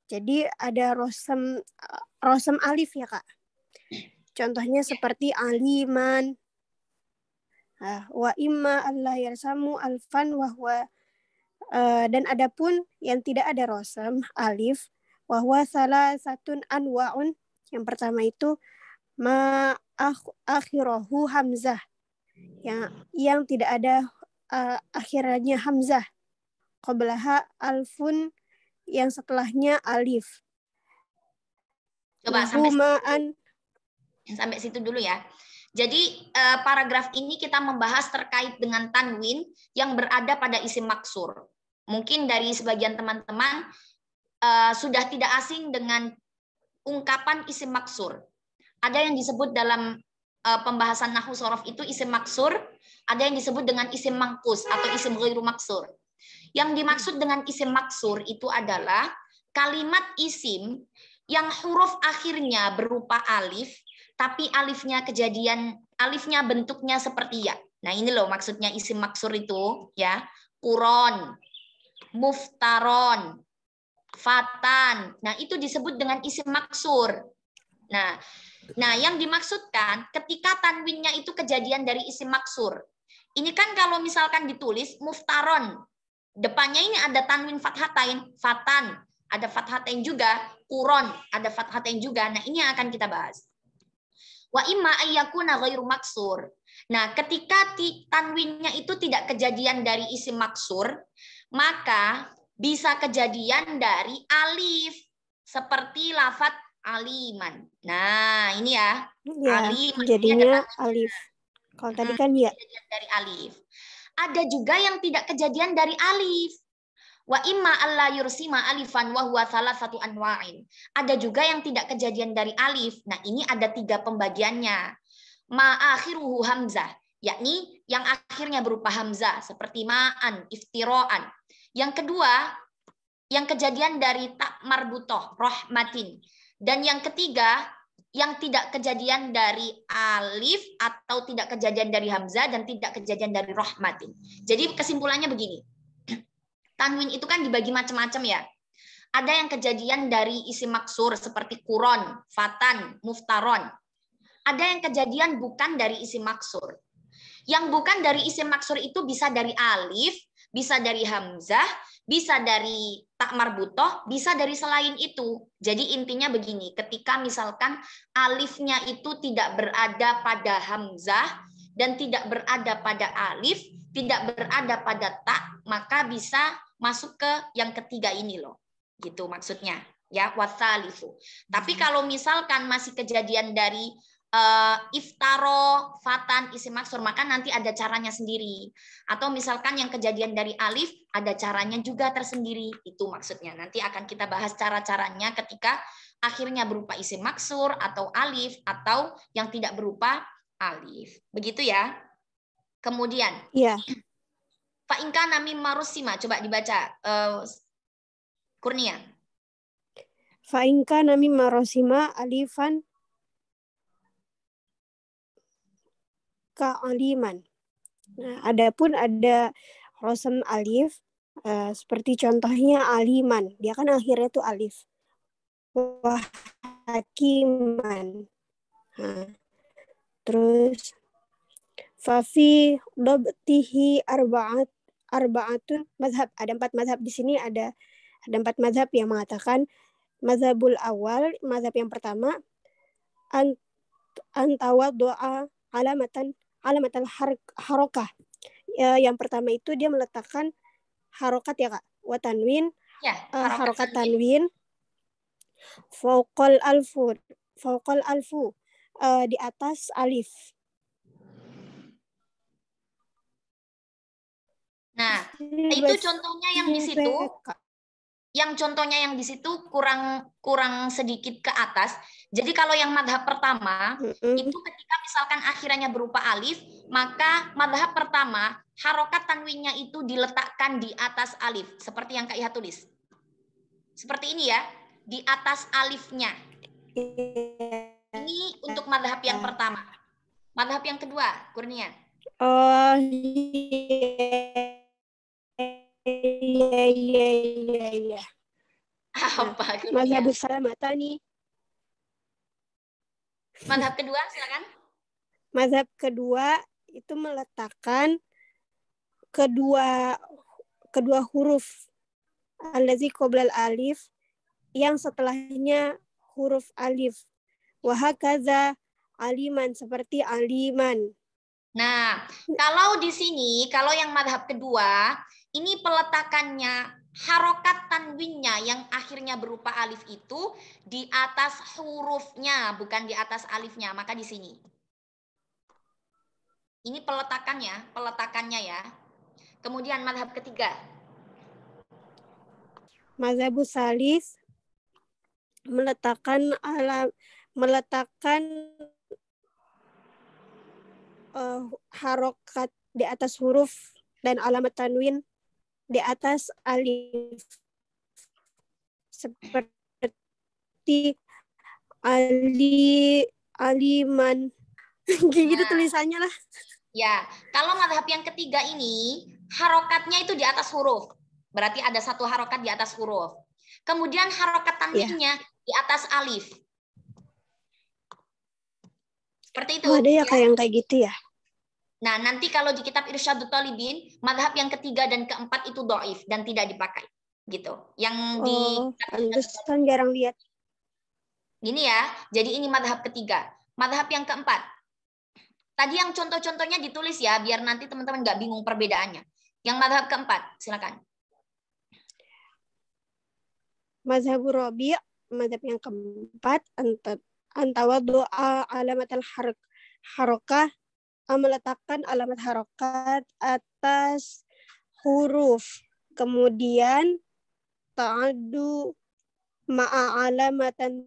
Jadi ada rosem alif ya Kak. Contohnya seperti aliman. Wa imma Allah yarsamu alfan wahwa dan adapun yang tidak ada rosem alif wahwa salah satun anwa'un. Yang pertama itu ma akhirahu hamzah, yang tidak ada akhirannya hamzah, qablaha alfun, yang setelahnya alif. Coba sampai situ dulu ya. Jadi paragraf ini kita membahas terkait dengan tanwin yang berada pada isim maksur. Mungkin dari sebagian teman-teman sudah tidak asing dengan ungkapan isim maksur. Ada yang disebut dalam pembahasan nahwu shorof itu isim maksur, ada yang disebut dengan isim mangkus atau isim ghairu maksur. Yang dimaksud dengan isim maksur itu adalah kalimat isim yang huruf akhirnya berupa alif, tapi alifnya bentuknya seperti ya. Nah, ini loh maksudnya isim maksur itu ya. Quron, muftaron, fatan. Nah, itu disebut dengan isim maksur. Nah, yang dimaksudkan ketika tanwinnya itu kejadian dari isim maksur. Ini kan kalau misalkan ditulis muftaron, depannya ini ada tanwin fathatain, fatan, ada fathatain juga, quron, ada fathatain juga. Nah, ini yang akan kita bahas. Wa imma ayyakuna ghairu maksur. Nah, ketika tanwinnya itu tidak kejadian dari isim maksur, maka bisa kejadian dari alif. Seperti lafadz aliman. Nah, ini ya. Ya, Aliman. jadinya alif. Kalau tadi kan ya. Kejadian dari alif. Ada juga yang tidak kejadian dari alif. Wa imma alla yursima alifan wa huwa salasatu anwa'in. Ada juga yang tidak kejadian dari alif. Nah, ini ada 3 pembagiannya. Ma akhiruhu hamzah, yakni yang akhirnya berupa hamzah seperti ma'an, iftira'an. Yang kedua, yang kejadian dari tak marbutoh, rahmatin. Dan yang ketiga, yang tidak kejadian dari alif atau tidak kejadian dari hamzah dan tidak kejadian dari rahmatin. Jadi kesimpulannya begini. Tanwin itu kan dibagi macam-macam ya. Ada yang kejadian dari isim maksur seperti kuron, fatan, muftaron. Ada yang kejadian bukan dari isim maksur. Yang bukan dari isim maksur itu bisa dari alif, bisa dari hamzah, bisa dari tak marbutoh, bisa dari selain itu. Jadi intinya begini, ketika misalkan alifnya itu tidak berada pada hamzah dan tidak berada pada alif, tidak berada pada tak, maka bisa masuk ke yang ketiga ini loh. Gitu maksudnya. Ya, wasalisu. Tapi kalau misalkan masih kejadian dari iftaro, fatan, isim maksur, maka nanti ada caranya sendiri. Atau misalkan yang kejadian dari alif, ada caranya juga tersendiri. Itu maksudnya. Nanti akan kita bahas cara-caranya ketika akhirnya berupa isim maksur atau alif, atau yang tidak berupa alif. Begitu ya. Kemudian, Iya. fa'inka nami marusima. Coba dibaca. Kurnia. Fa'inka nami marosima alifan ka'aliman. Nah, adapun ada rosen alif, seperti contohnya aliman. Dia kan akhirnya tuh alif. Wahakiman. Nah, terus fafi dobtihi arba'atun mazhab. Ada 4 mazhab di sini, ada 4 mazhab yang mengatakan mazhabul awal, mazhab yang pertama, antawad doa alamatan harokah. Yang pertama itu dia meletakkan harokat ya Kak. Wa tanwin, Ya, harokat tanwin. Fauqal alfu di atas alif. Nah, itu contohnya yang di situ. Yang contohnya yang di situ kurang sedikit ke atas. Jadi kalau yang madhab pertama itu ketika misalkan akhirnya berupa alif, maka madhab pertama harokat tanwinnya itu diletakkan di atas alif, seperti yang Kak Iha tulis. Seperti ini ya, di atas alifnya. Ini untuk madhab yang pertama. Madhab yang kedua, Kurnia. Oh iya. Apa? Mazhabus salamatani. Mazhab kedua, silakan. Mazhab kedua itu meletakkan kedua huruf allazi qoblal alif yang setelahnya huruf alif. Wahakaza aliman, seperti aliman. Nah, kalau di sini, kalau yang madhab kedua, ini peletakannya harokat tanwinnya yang akhirnya berupa alif itu di atas hurufnya, bukan di atas alifnya. Maka di sini. Ini peletakannya ya. Kemudian madhab ketiga. Mazhabus salis meletakkan harokat di atas huruf dan alamat tanwin di atas alif, seperti aliman. Gitu tulisannya lah. Ya, kalau madhab yang ketiga ini harokatnya itu di atas huruf, berarti ada satu harokat di atas huruf. Kemudian harokat tanwinnya di atas alif. Seperti itu. Oh, ada ya kayak gitu ya. Nah, nanti kalau di kitab Irsyadut Thalibin, madhab yang ketiga dan keempat itu dhaif dan tidak dipakai. Gitu. Yang di pantesan jarang lihat. Gini ya. Jadi ini madhab ketiga. Madhab yang keempat. Tadi yang contoh-contohnya ditulis ya, biar nanti teman-teman nggak bingung perbedaannya. Yang madhab keempat, silakan. Mazhabur Rabi', mazhab yang keempat, antawa doa alamat al-harokah, meletakkan alamat harokat atas huruf. Kemudian ta'adu ma'a alamatan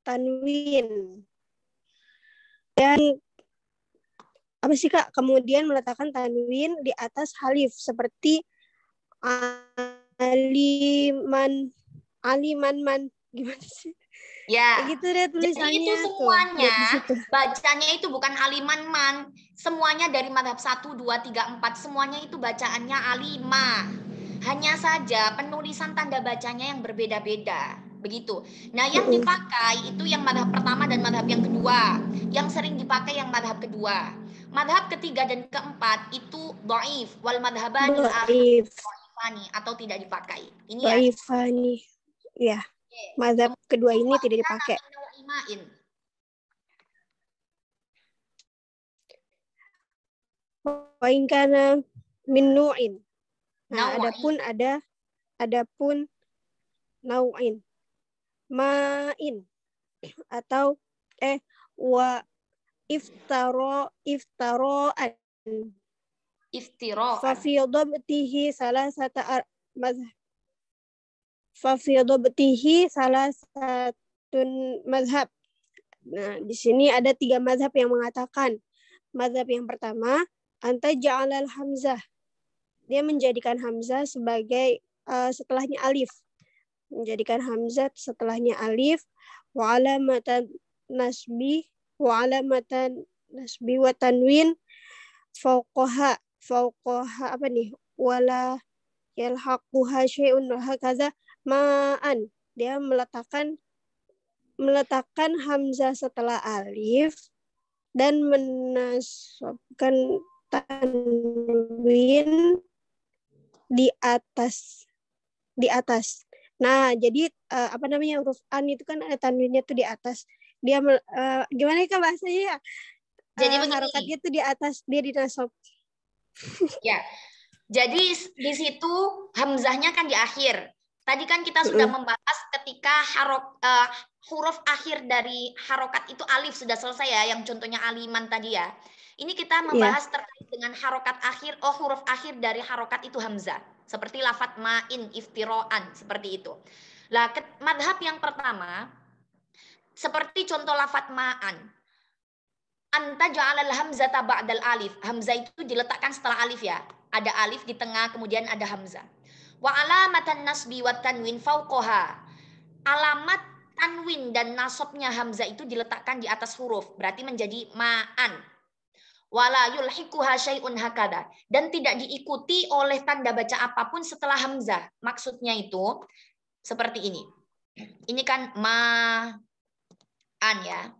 tanwin. Dan apa sih Kak? Kemudian meletakkan tanwin di atas halif seperti aliman man, gimana sih? Ya. Kayak gitu deh tulisannya. Jadi itu semuanya bacanya itu bukan aliman man, semuanya dari madhab 1, 2, 3, 4, semuanya itu bacaannya alima. Hanya saja penulisan tanda bacanya yang berbeda-beda. Begitu. Nah, yang dipakai itu yang madhab pertama dan madhab yang kedua. Yang sering dipakai yang madhab kedua. Madhab ketiga dan keempat itu dhaif wal madhabani dhaifani atau tidak dipakai. Ini ya. Dhaifani. Ya. Madhab kedua ini tidak dipakai. Wa in kana min nu'in. Nah, adapun nau'in. Ma'in atau wa iftara'an. Fa fi dhabtihi salasata mazhab. Fa fi dhabtihi salasatun mazhab. Nah, di sini ada 3 mazhab yang mengatakan. Mazhab yang pertama, anta ja'alal hamzah. Dia menjadikan hamzah sebagai setelahnya alif. Menjadikan hamzah setelahnya alif. Wa alamatan nasbi wa tanwin fauqaha apa nih? Wala yalhaquha syai'un hakaza ma'an. Dia meletakkan hamzah setelah alif dan menasabkan tanwin di atas. Nah, jadi huruf an itu kan ada tanwinnya tuh di atas. Dia gimana Kak bahasanya ya? Jadi harokatnya tuh di atas, dia dinasab. Ya. Jadi di situ hamzahnya kan di akhir. Tadi kan kita sudah membahas ketika huruf akhir dari harokat itu alif sudah selesai ya, yang contohnya aliman tadi ya. Ini kita membahas terkait dengan harokat akhir, huruf akhir dari harokat itu hamzah. Seperti lafat ma'in, iftiro'an, seperti itu. Lah, madhab yang pertama, seperti contoh lafat ma'an. Anta ja'alal hamzata ba'dal alif. Hamzah itu diletakkan setelah alif ya. Ada alif di tengah, kemudian ada hamzah. Wa alamatan nasbi wa tanwin fauqaha. Alamat tanwin dan nasabnya hamzah itu diletakkan di atas huruf. Berarti menjadi ma'an. Wala yulhiquha syai'un hakada. Dan tidak diikuti oleh tanda baca apapun setelah hamzah. Maksudnya itu seperti ini. Ini kan ma'an ya.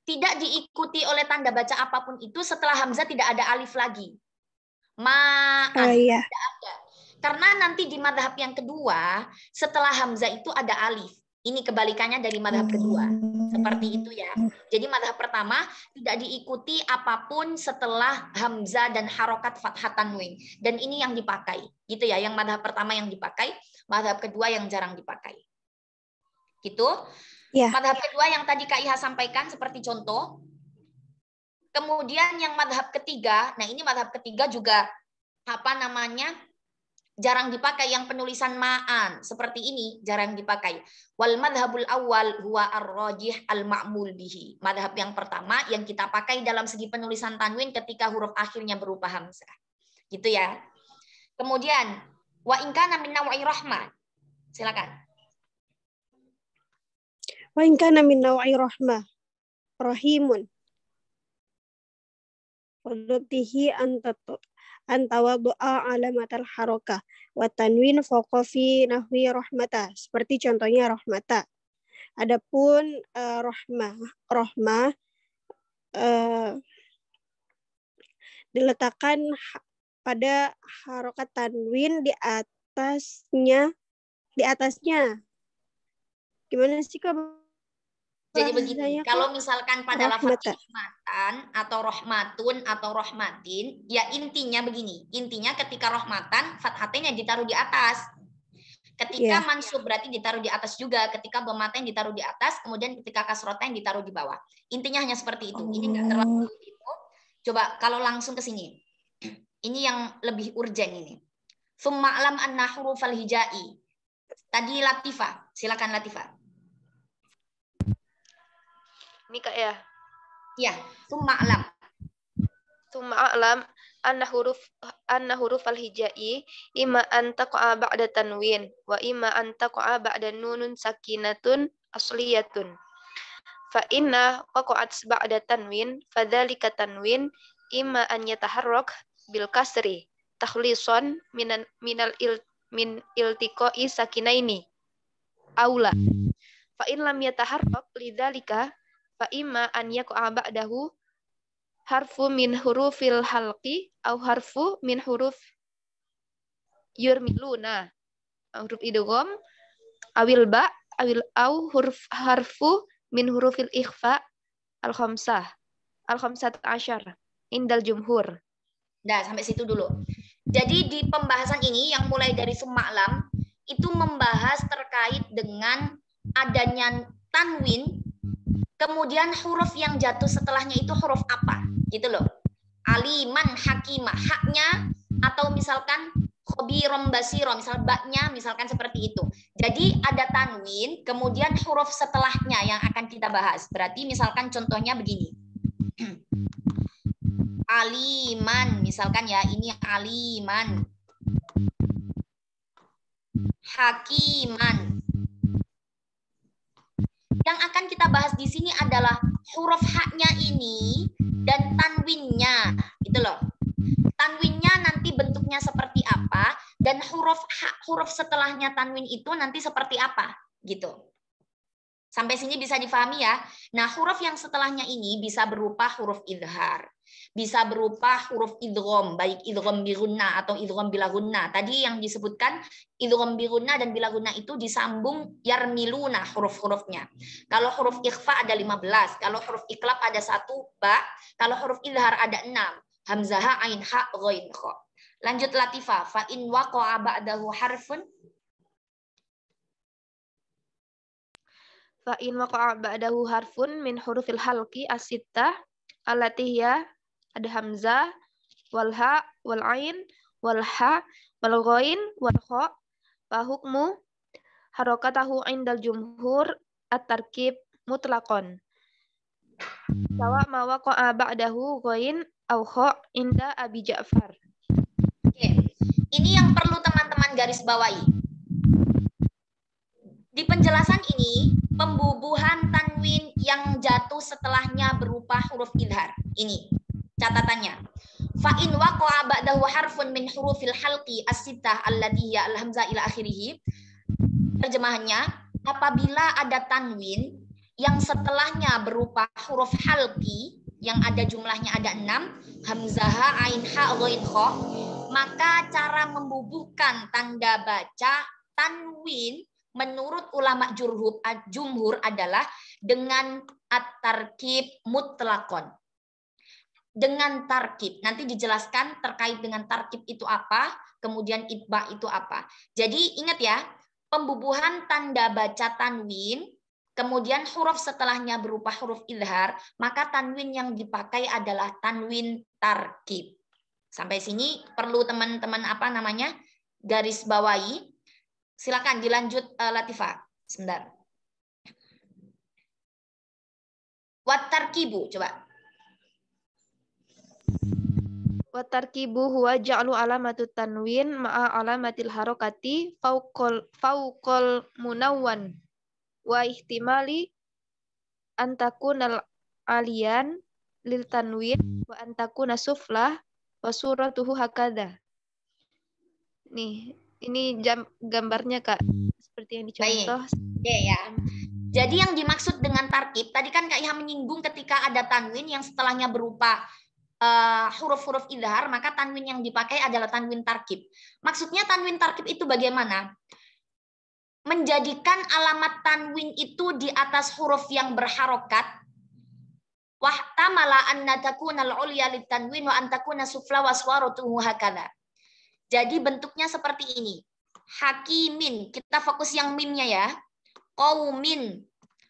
Tidak diikuti oleh tanda baca apapun itu setelah hamzah tidak ada alif lagi. Ma'an. Tidak ada. Karena nanti di madhab yang kedua setelah hamzah itu ada alif. Ini kebalikannya dari madhab kedua. Seperti itu ya. Jadi madhab pertama tidak diikuti apapun setelah hamzah dan harokat fathah tanwin. Dan ini yang dipakai. Gitu ya. Yang madhab pertama yang dipakai. Madhab kedua yang jarang dipakai. Gitu. Ya. Madhab kedua yang tadi Kak Iha sampaikan seperti contoh. Kemudian yang madhab ketiga. Nah ini madhab ketiga juga jarang dipakai, yang penulisan ma'an seperti ini jarang dipakai. Wal madhabul awal huwa ar-rajih al-ma'mul bihi. Madhab yang pertama yang kita pakai dalam segi penulisan tanwin ketika huruf akhirnya berupa hamzah. Gitu ya. Kemudian wa in kana min naw'i rahmah. Silakan. Wa in kana min naw'i rahmah rahimun. Wadutihi antawadu'a alamatal harokah wa tanwin fawqa fi nahwi rahmata, seperti contohnya rahmata. Adapun rahmah diletakkan pada harokat tanwin di atasnya. Gimana sih Kak Jadi begini, Bahasanya kalau kok misalkan pada lafaz rahmatan. rahmatan atau rohmatun atau rohmatin, ya intinya begini. Intinya ketika rohmatan, fathatain yang ditaruh di atas. Ketika Iya. mansub berarti ditaruh di atas juga. Ketika domaten ditaruh di atas, kemudian ketika kasroten ditaruh di bawah. Intinya hanya seperti itu. Ini enggak terlalu itu. Coba kalau langsung ke sini. Ini yang lebih urgent ini. Summa alam anna hurufal hijai. Tadi Latifah, silakan Latifah. Ini Kak ya. Ya, summa alam. Tsumma a'lam anna huruf al-hijai imma an taqa'a ba'da tanwin wa imma an taqa'a ba'da nunun sakinatun asliyatun. Fa inna waqa'at ba'da tanwin fadzalika tanwin imma an yataharrak bil kasri takhlisan min iltiqa'i sakinaini aula. Fa in lam yataharrak lidzalika fa imma an yaqa'a ba'dahu harfu min hurufil halqi au harfu min huruf yurmiluna huruf idgham awil ba awil au harfu min hurufil ikhfa al khamsah asyar indal jumhur. Nah, sampai situ dulu. Jadi di pembahasan ini yang mulai dari suma'lam itu membahas terkait dengan adanya tanwin, kemudian huruf yang jatuh setelahnya itu huruf apa, gitu loh. Aliman, hakimah, haknya, atau misalkan khobirom basiro, misal baknya, misalkan seperti itu. Jadi ada tanwin, kemudian huruf setelahnya yang akan kita bahas. Berarti misalkan contohnya begini. Aliman, misalkan ya, ini aliman. Hakiman. Yang akan kita bahas di sini adalah huruf haknya ini dan tanwinnya, gitu loh. Tanwinnya nanti bentuknya seperti apa dan huruf setelahnya tanwin itu nanti seperti apa, gitu. Sampai sini bisa difahami ya. Nah, huruf yang setelahnya ini bisa berupa huruf idhar, bisa berupa huruf idgham, baik idgham bi gunnah atau idgham bila gunnah. Tadi yang disebutkan idgham bi gunnah dan bila gunnah itu disambung yarmiluna huruf-hurufnya. Kalau huruf ikhfa ada 15, kalau huruf iklab ada 1 ba, kalau huruf idhar ada 6, hamzah, ain, ha, ghain, kha. Lanjut Latifah, fa in waqa'a ba'dahu harfun Fa in waqa'a ba'dahu harfun min hurufil halqi as-sittah allati hiya ada hamzah wal ha wal ain wal ha wal ghain wal kha fa hukmu harakatahu indal jumhur at-tarkib mutlaqan sawa ma waqa'a ba'dahu ghain aw kha inda Abi Ja'far. Oke. Ini yang perlu teman-teman garis bawahi. Di penjelasan ini, pembubuhan tanwin yang jatuh setelahnya berupa huruf idhar. Ini catatannya. Fa in waqa'a ba'dahu harfun min hurufil halqi as-sittah allati hiya al-hamzah ila akhirih. Terjemahannya, apabila ada tanwin yang setelahnya berupa huruf halqi yang ada jumlahnya ada 6, hamzah, ain, ha, ghain, kha, maka cara membubuhkan tanda baca tanwin menurut ulama jumhur adalah dengan at-tarkib mutlaqon. Dengan tarkib. Nanti dijelaskan terkait dengan tarkib itu apa, kemudian itba itu apa. Jadi ingat ya, pembubuhan tanda baca tanwin, kemudian huruf setelahnya berupa huruf idhar, maka tanwin yang dipakai adalah tanwin tarkib. Sampai sini perlu teman-teman garis bawahi. Silakan dilanjut Latifah. Sebentar. Wat tarkibu, coba. Wa tarkibu huwa ja'lu alamatut tanwin ma'a alamatil harakati fauqal munawwan wa ihtimali an takunal aliyan lil tanwin wa an takuna suflah wa suratuhu hakadha. Nih, ini gambarnya Kak, seperti yang dicontoh. Oke ya. Jadi yang dimaksud dengan tarkib, tadi kan Kak Iha menyinggung ketika ada tanwin yang setelahnya berupa huruf-huruf idhar, maka tanwin yang dipakai adalah tanwin tarkib. Maksudnya tanwin tarkib itu bagaimana? menjadikan alamat tanwin itu di atas huruf yang berharokat. Wahtamala anna takuna al-ulya litanwin wa an takuna sufla waswarutuhu hakadha. Jadi bentuknya seperti ini. Hakimin, kita fokus yang mimnya ya. Qaumin,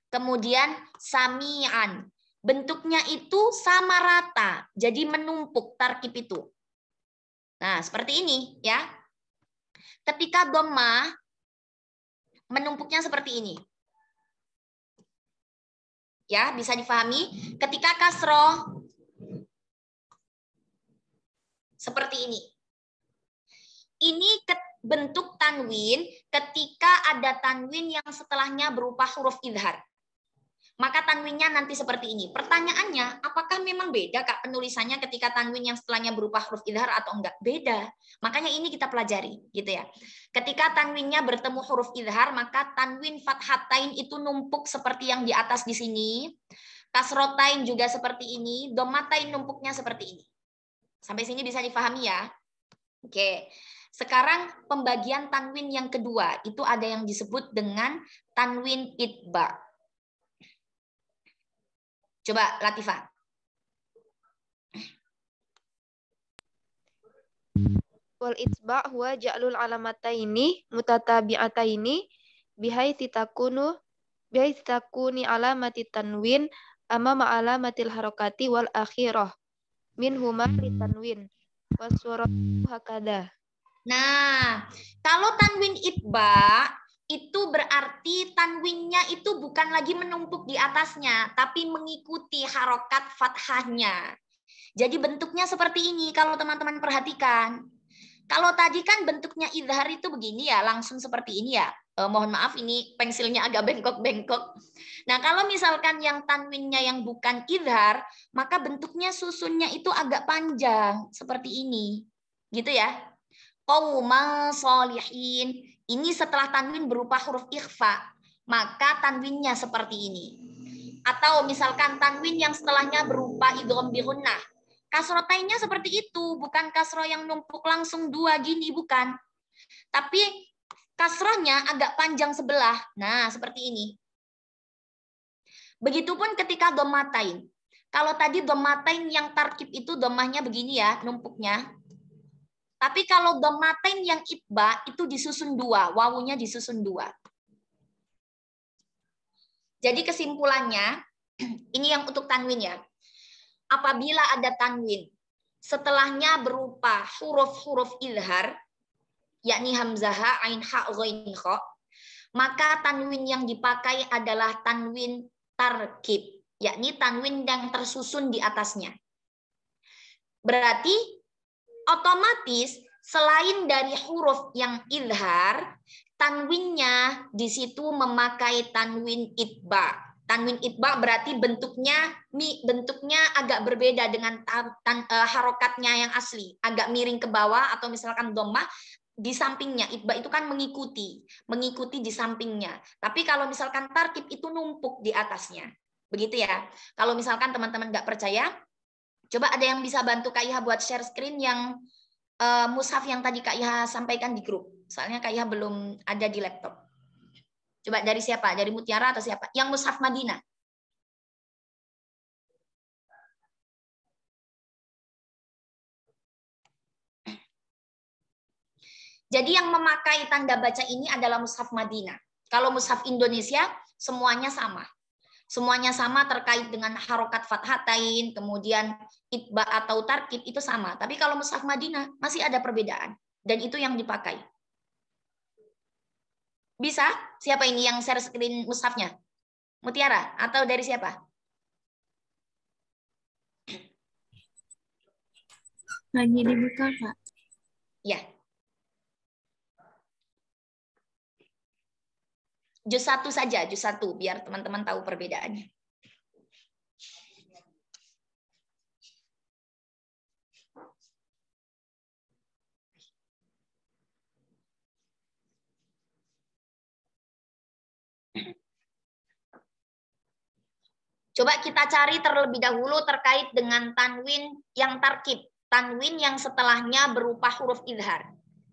kemudian sami'an. Bentuknya itu sama rata, jadi menumpuk tarkib itu. Nah, seperti ini ya. Ketika dhammah menumpuknya seperti ini. Ya, bisa difahami. Ketika kasroh seperti ini. Ini bentuk tanwin ketika ada tanwin yang setelahnya berupa huruf idhar. Maka tanwinnya nanti seperti ini. Pertanyaannya, apakah memang beda Kak penulisannya ketika tanwin yang setelahnya berupa huruf idhar atau enggak? Beda. Makanya ini kita pelajari, gitu ya. Ketika tanwinnya bertemu huruf idhar, maka tanwin fathatain itu numpuk seperti yang di atas di sini. Kasrotain juga seperti ini. Dhammatain numpuknya seperti ini. Sampai sini bisa difahami ya? Oke. Sekarang pembagian tanwin yang kedua, itu ada yang disebut dengan tanwin itba. Coba Latifah. Wal itsba huwa ja'lul alamataini mutatabi'ataini bihaitsi takuni alamati tanwin amama alamatil harakati wal akhirah minhuma litanwin wasuratu hakada. Nah, kalau tanwin itba itu berarti tanwinnya itu bukan lagi menumpuk di atasnya, tapi mengikuti harokat fathahnya. Jadi bentuknya seperti ini kalau teman-teman perhatikan. Kalau tadi kan bentuknya idhar itu begini ya, langsung seperti ini ya. Mohon maaf ini pensilnya agak bengkok-bengkok. Nah, kalau misalkan yang tanwinnya yang bukan idhar, maka bentuknya susunnya itu agak panjang seperti ini. Gitu ya. Qauman sholihin. Ini setelah tanwin berupa huruf ikhfa, maka tanwinnya seperti ini. Atau misalkan tanwin yang setelahnya berupa idgham bi gunnah. Kasrotainnya seperti itu, bukan kasroh yang numpuk langsung dua gini, bukan. Tapi kasrohnya agak panjang sebelah. Nah, seperti ini. Begitupun ketika dhammatain. Kalau tadi dhammatain yang tarkib itu dhammahnya begini ya, numpuknya. Tapi kalau dhammatain yang itba itu disusun dua, wawunya disusun dua. Jadi kesimpulannya, ini yang untuk tanwin ya. Apabila ada tanwin, setelahnya berupa huruf-huruf idhar, yakni hamzah, ain, ha, ghain, kha, maka tanwin yang dipakai adalah tanwin tarkib, yakni tanwin yang tersusun di atasnya. Berarti otomatis selain dari huruf yang idhar, tanwinnya di situ memakai tanwin itba. Tanwin itba berarti bentuknya agak berbeda dengan harokatnya yang asli, agak miring ke bawah atau misalkan dhammah di sampingnya. Itba itu kan mengikuti di sampingnya. Tapi kalau misalkan tarkib itu numpuk di atasnya. Begitu ya. Kalau misalkan teman-teman nggak percaya, coba ada yang bisa bantu Kak Iha buat share screen yang mushaf yang tadi Kak Iha sampaikan di grup. Soalnya Kak Iha belum ada di laptop. Coba dari siapa? Dari Mutiara atau siapa? Yang mushaf Madinah. Jadi yang memakai tanda baca ini adalah mushaf Madinah. Kalau mushaf Indonesia semuanya sama. Semuanya sama terkait dengan harokat fathatain, kemudian itba atau tarkib itu sama. Tapi kalau mushaf Madinah masih ada perbedaan. Dan itu yang dipakai. Bisa? Siapa ini yang share screen mushafnya? Mutiara? Atau dari siapa? Lagi dibuka, Pak. Ya. Juz 1 saja, juz 1, biar teman-teman tahu perbedaannya. Coba kita cari terlebih dahulu terkait dengan tanwin yang tarkib. Tanwin yang setelahnya berupa huruf idhar.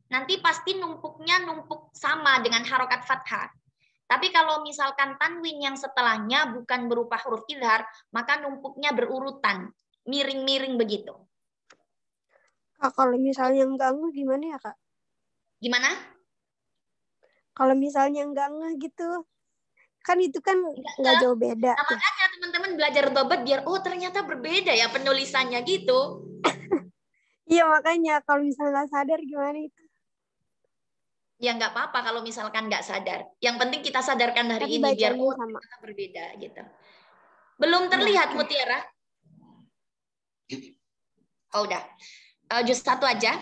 nanti pasti numpuknya numpuk sama dengan harokat fathah. Tapi kalau misalkan tanwin yang setelahnya bukan berupa huruf idhar, maka numpuknya berurutan, miring-miring begitu. Kak, kalau misalnya enggak ngeh gimana ya, Kak? Gimana? Kalau misalnya enggak ngeh gitu, kan itu kan enggak jauh beda. Nah, makanya teman-teman belajar dobat biar, oh ternyata berbeda ya penulisannya gitu. Iya, makanya kalau misalnya nggak sadar gimana itu? Ya nggak apa-apa kalau misalkan nggak sadar. Yang penting kita sadarkan hari Tapi ini biar bacanya oh sama. ternyata berbeda gitu. Belum terlihat Mutiara? Oh udah. Juz 1 aja.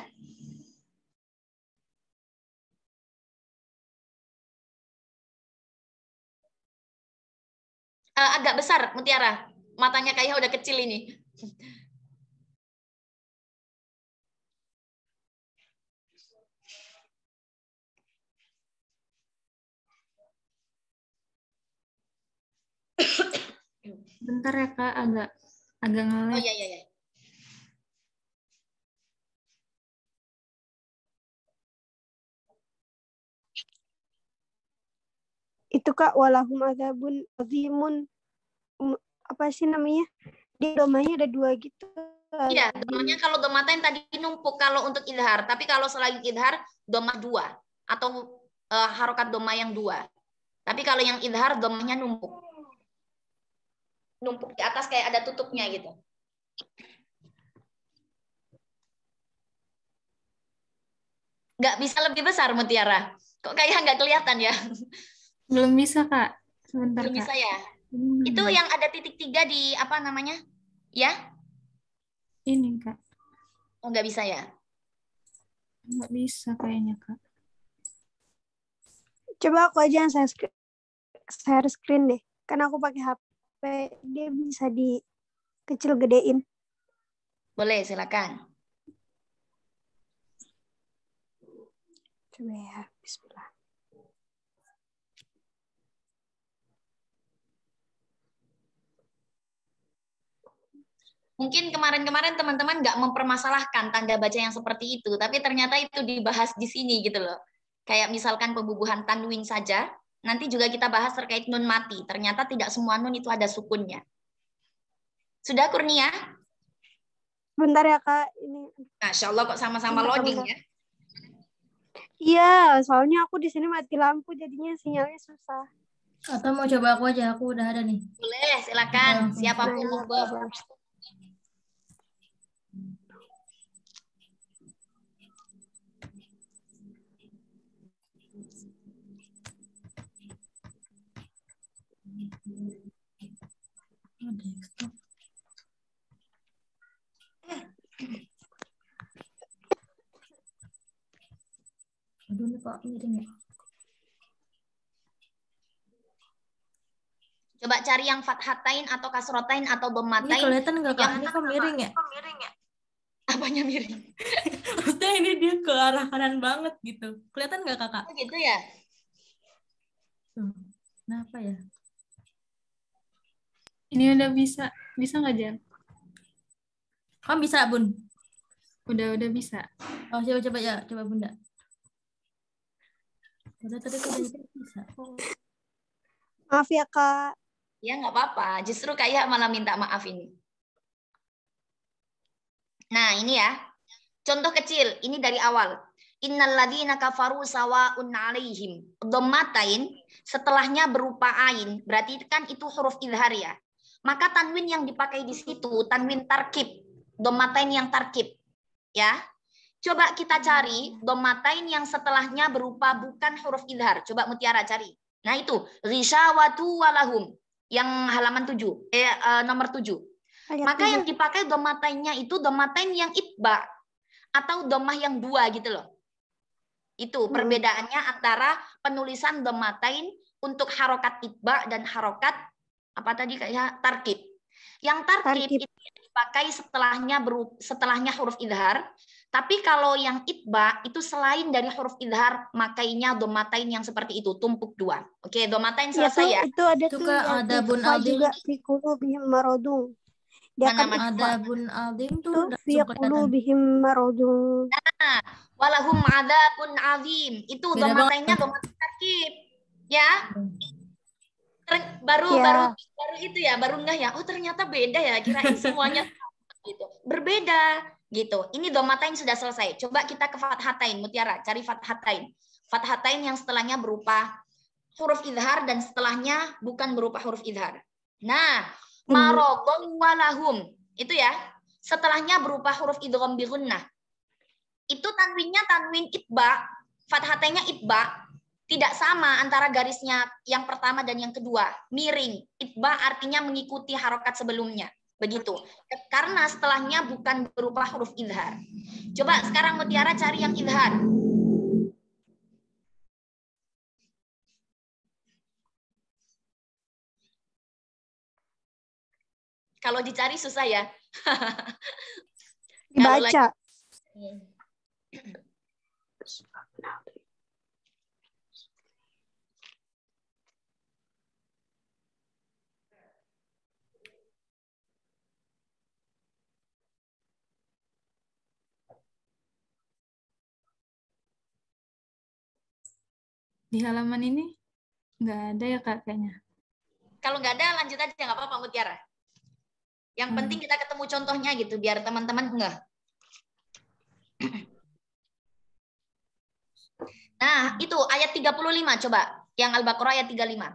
Agak besar Mutiara. Matanya kayaknya udah kecil ini. Bentar ya Kak, agak Oh ngelag. iya iya. Itu Kak, walahum adzabun azimun. Apa sih namanya? Dia domanya ada 2 gitu. Iya, domanya kalau domatain tadi numpuk kalau untuk idhar, tapi kalau selain idhar domah 2 atau harokat doma yang 2. Tapi kalau yang idhar domahnya numpuk. Numpuk di atas kayak ada tutupnya gitu. Nggak bisa lebih besar Mutiara. Kok kayak nggak kelihatan ya? Belum bisa Kak, sebentar Belum Kak. bisa ya? Itu yang ada titik 3 di apa namanya? Ya? Ini Kak, Oh nggak bisa ya? nggak bisa kayaknya Kak. Coba aku aja yang share screen deh. Karena aku pakai HP, dia bisa dikecil gedein. Boleh, silakan. Coba ya, bismillah. Mungkin kemarin-kemarin teman-teman nggak mempermasalahkan tanda baca yang seperti itu, tapi ternyata itu dibahas di sini gitu loh. Kayak misalkan pembubuhan tanwin saja, nanti juga kita bahas terkait nun mati. Ternyata tidak semua nun itu ada sukunnya. Sudah Kurnia? Bentar ya Kak, ini. Masya Allah kok sama-sama loading ya. Iya, soalnya aku di sini mati lampu, jadinya sinyalnya susah. Atau mau coba aku aja, aku udah ada nih. Boleh, silakan. Siapapun Nah, monggo. Aduh, ini kok miring ya? Coba cari yang fathatain atau kasrotain atau Ini dhammatain. kelihatan nggak Kak? Ini kok miring ya? Apanya miring? Maksudnya ini dia ke arah kanan banget gitu. Kelihatan nggak Kakak? Oh gitu ya? Kenapa ya? Ini udah bisa nggak Jan? Kamu bisa Bun? Udah bisa. Oh coba ya, coba Bunda. Udah tadi aku udah bisa. Maaf ya Kak. Ya nggak apa-apa. Justru kayak malah minta maaf ini. Nah ini ya. Contoh kecil. Ini dari awal. Innalladzina kafaru sawa'un 'alaihim. Dhammatain setelahnya berupa ain. Berarti kan itu huruf idhar ya. Maka tanwin yang dipakai di situ tanwin tarkib. Dhammatain yang tarkib. Ya. Coba kita cari dhammatain yang setelahnya berupa bukan huruf idhar. Coba Mutiara cari. Nah itu. Rishawatu walahum. Yang halaman 7. Nomor 7. Maka yang dipakai dhamatainnya itu dhammatain yang itba. Atau dhammah yang 2 gitu loh. Itu perbedaannya antara penulisan dhammatain untuk harokat itba dan harokat apa tadi kayak tarkib. Yang tarkib itu dipakai setelahnya huruf idhar. Tapi kalau yang itba itu selain dari huruf idhar makainya dhammatain yang seperti itu tumpuk 2. Oke, dhammatain selesai ya. Itu ada Itu tuh Kak, yang ada Bun ikhfa Aldi. juga fi qulubihim maradun. Dia Mana, kan mana? Adabun adim itu tuh fi langsung kelihatan. qulubihim maradun. Walahum adzabun azim. Itu Beda domatainya domatain tarkib. Ya, baru Ya. itu ya, baru enggak ya. Oh, ternyata beda ya. Kirain semuanya gitu. Berbeda gitu. Ini domatain sudah selesai. Coba kita ke fathatain, Mutiara, cari fathatain. Fathatain yang setelahnya berupa huruf idhar dan setelahnya bukan berupa huruf idhar. Nah, maradun walahum. Itu ya. Setelahnya berupa huruf idgham bi gunnah. Itu tanwinnya tanwin itba, fathatainnya itba, tidak sama antara garisnya yang pertama dan yang kedua, miring. Itba artinya mengikuti harokat sebelumnya, begitu. Karena setelahnya bukan berupa huruf idhar. Coba sekarang Mutiara cari yang idhar. Kalau dicari susah ya. Dibaca. Di halaman ini nggak ada ya Kak kayaknya. Kalau nggak ada lanjut aja, nggak apa-apa Mutiara. Yang penting kita ketemu contohnya gitu, biar teman-teman enggak. Nah, itu ayat 35 coba. Yang Al-Baqarah ayat 35.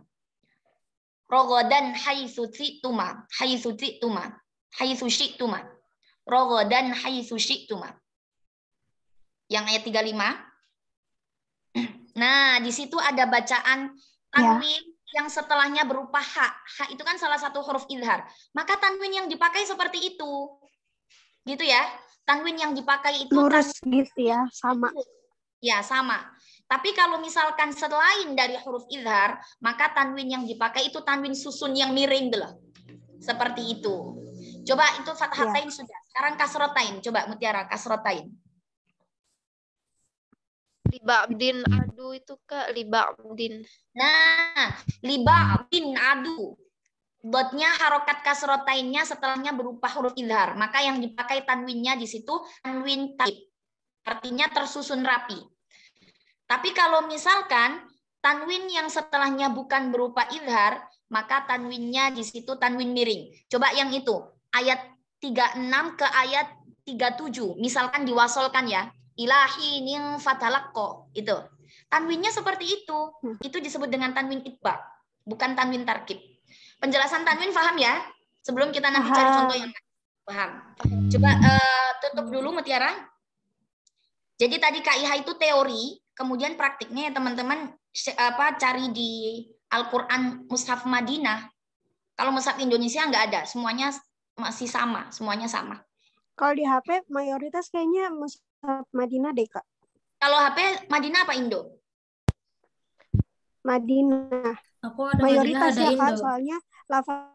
Rogodan haitsu syi'tuma, haitsu syi'tuma, haitsu syi'tuma. Rogodan haitsu syi'tuma. Yang ayat 35. Nah, di situ ada bacaan tanwin yang setelahnya berupa ha. Ha itu kan salah satu huruf idhar. Maka tanwin yang dipakai seperti itu. Gitu ya. Tanwin yang dipakai itu lurus gitu ya, sama. Ya, sama. Tapi kalau misalkan selain dari huruf idhar, maka tanwin yang dipakai itu tanwin susun yang miring dulu. Seperti itu. Coba itu fathatain sudah. Sekarang kasrotain. Coba Mutiara, kasrotain. Liba'din adu itu Kak, liba'din. Nah, liba'din adu. Dotnya harokat kasrotainnya setelahnya berupa huruf idhar. Maka yang dipakai tanwinnya di situ tanwin taib. Artinya tersusun rapi. Tapi kalau misalkan tanwin yang setelahnya bukan berupa idhar, maka tanwinnya di situ tanwin miring. Coba yang itu, ayat 36 ke ayat 37. Misalkan diwasolkan ya. Ilahi ning fatalakko. Itu. Tanwinnya seperti itu. Itu disebut dengan tanwin itba. Bukan tanwin tarkib. Penjelasan tanwin paham ya? Sebelum kita nanti cari contoh yang paham. Coba tutup dulu Mutiara. Jadi tadi KIH itu teori, kemudian praktiknya ya teman-teman cari di Al-Qur'an Mushaf Madinah. Kalau Mushaf Indonesia nggak ada, semuanya masih sama, semuanya sama. Kalau di HP mayoritas kayaknya Mushaf Madinah deh, Kak. Kalau HP Madinah apa Indo? Madinah. Aku ada mayoritas Madinah, ada ya, Kak, Indo. soalnya lafaz.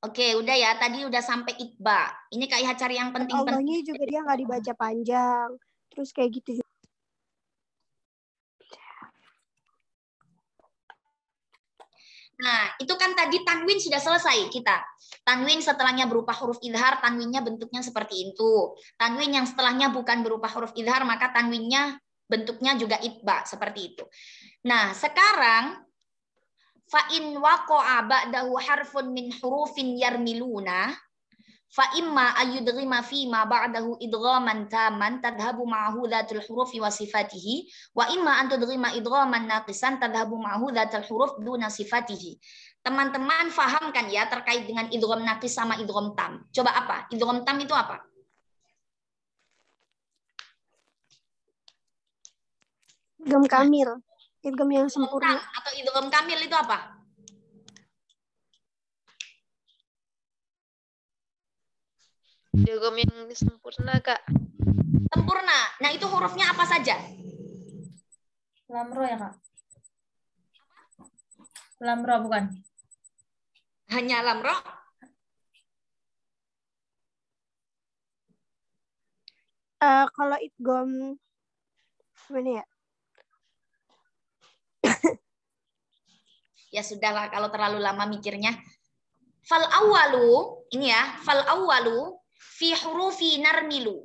Oke, udah ya. Tadi udah sampai itba. Ini KIH cari yang penting-penting. Allahnya juga dia nggak dibaca panjang. Terus kayak gitu juga. Nah, itu kan tadi tanwin sudah selesai kita. Tanwin setelahnya berupa huruf idhar, tanwinnya bentuknya seperti itu. Tanwin yang setelahnya bukan berupa huruf idhar, maka tanwinnya bentuknya juga itba, seperti itu. Nah, sekarang fa'in waqa'a ba'dahu harfun min hurufin yarmiluna fa imma ayyudghima fi ma ba'dahu idghaman taman tadhhabu ma'ahu dzatul hurufi wa sifatihi wa imma an tudghima idghaman naqisan tadhhabu ma'ahu dzatul huruf duna sifatihi. Teman-teman paham kan ya terkait dengan idgham naqis sama idgham tam. Coba apa? Idgham tam itu apa? Idgham kamil. Idgham yang sempurna. Atau idgham kamil itu apa? Idgham yang sempurna, Kak. Sempurna. Nah, itu hurufnya apa saja? Lamro ya, Kak? Lamro bukan? Hanya lamro? Kalau idgham gimana ya? Ya sudahlah kalau terlalu lama mikirnya. Fal awwalu, ini ya, fal awwalu fi hurufi narmilu.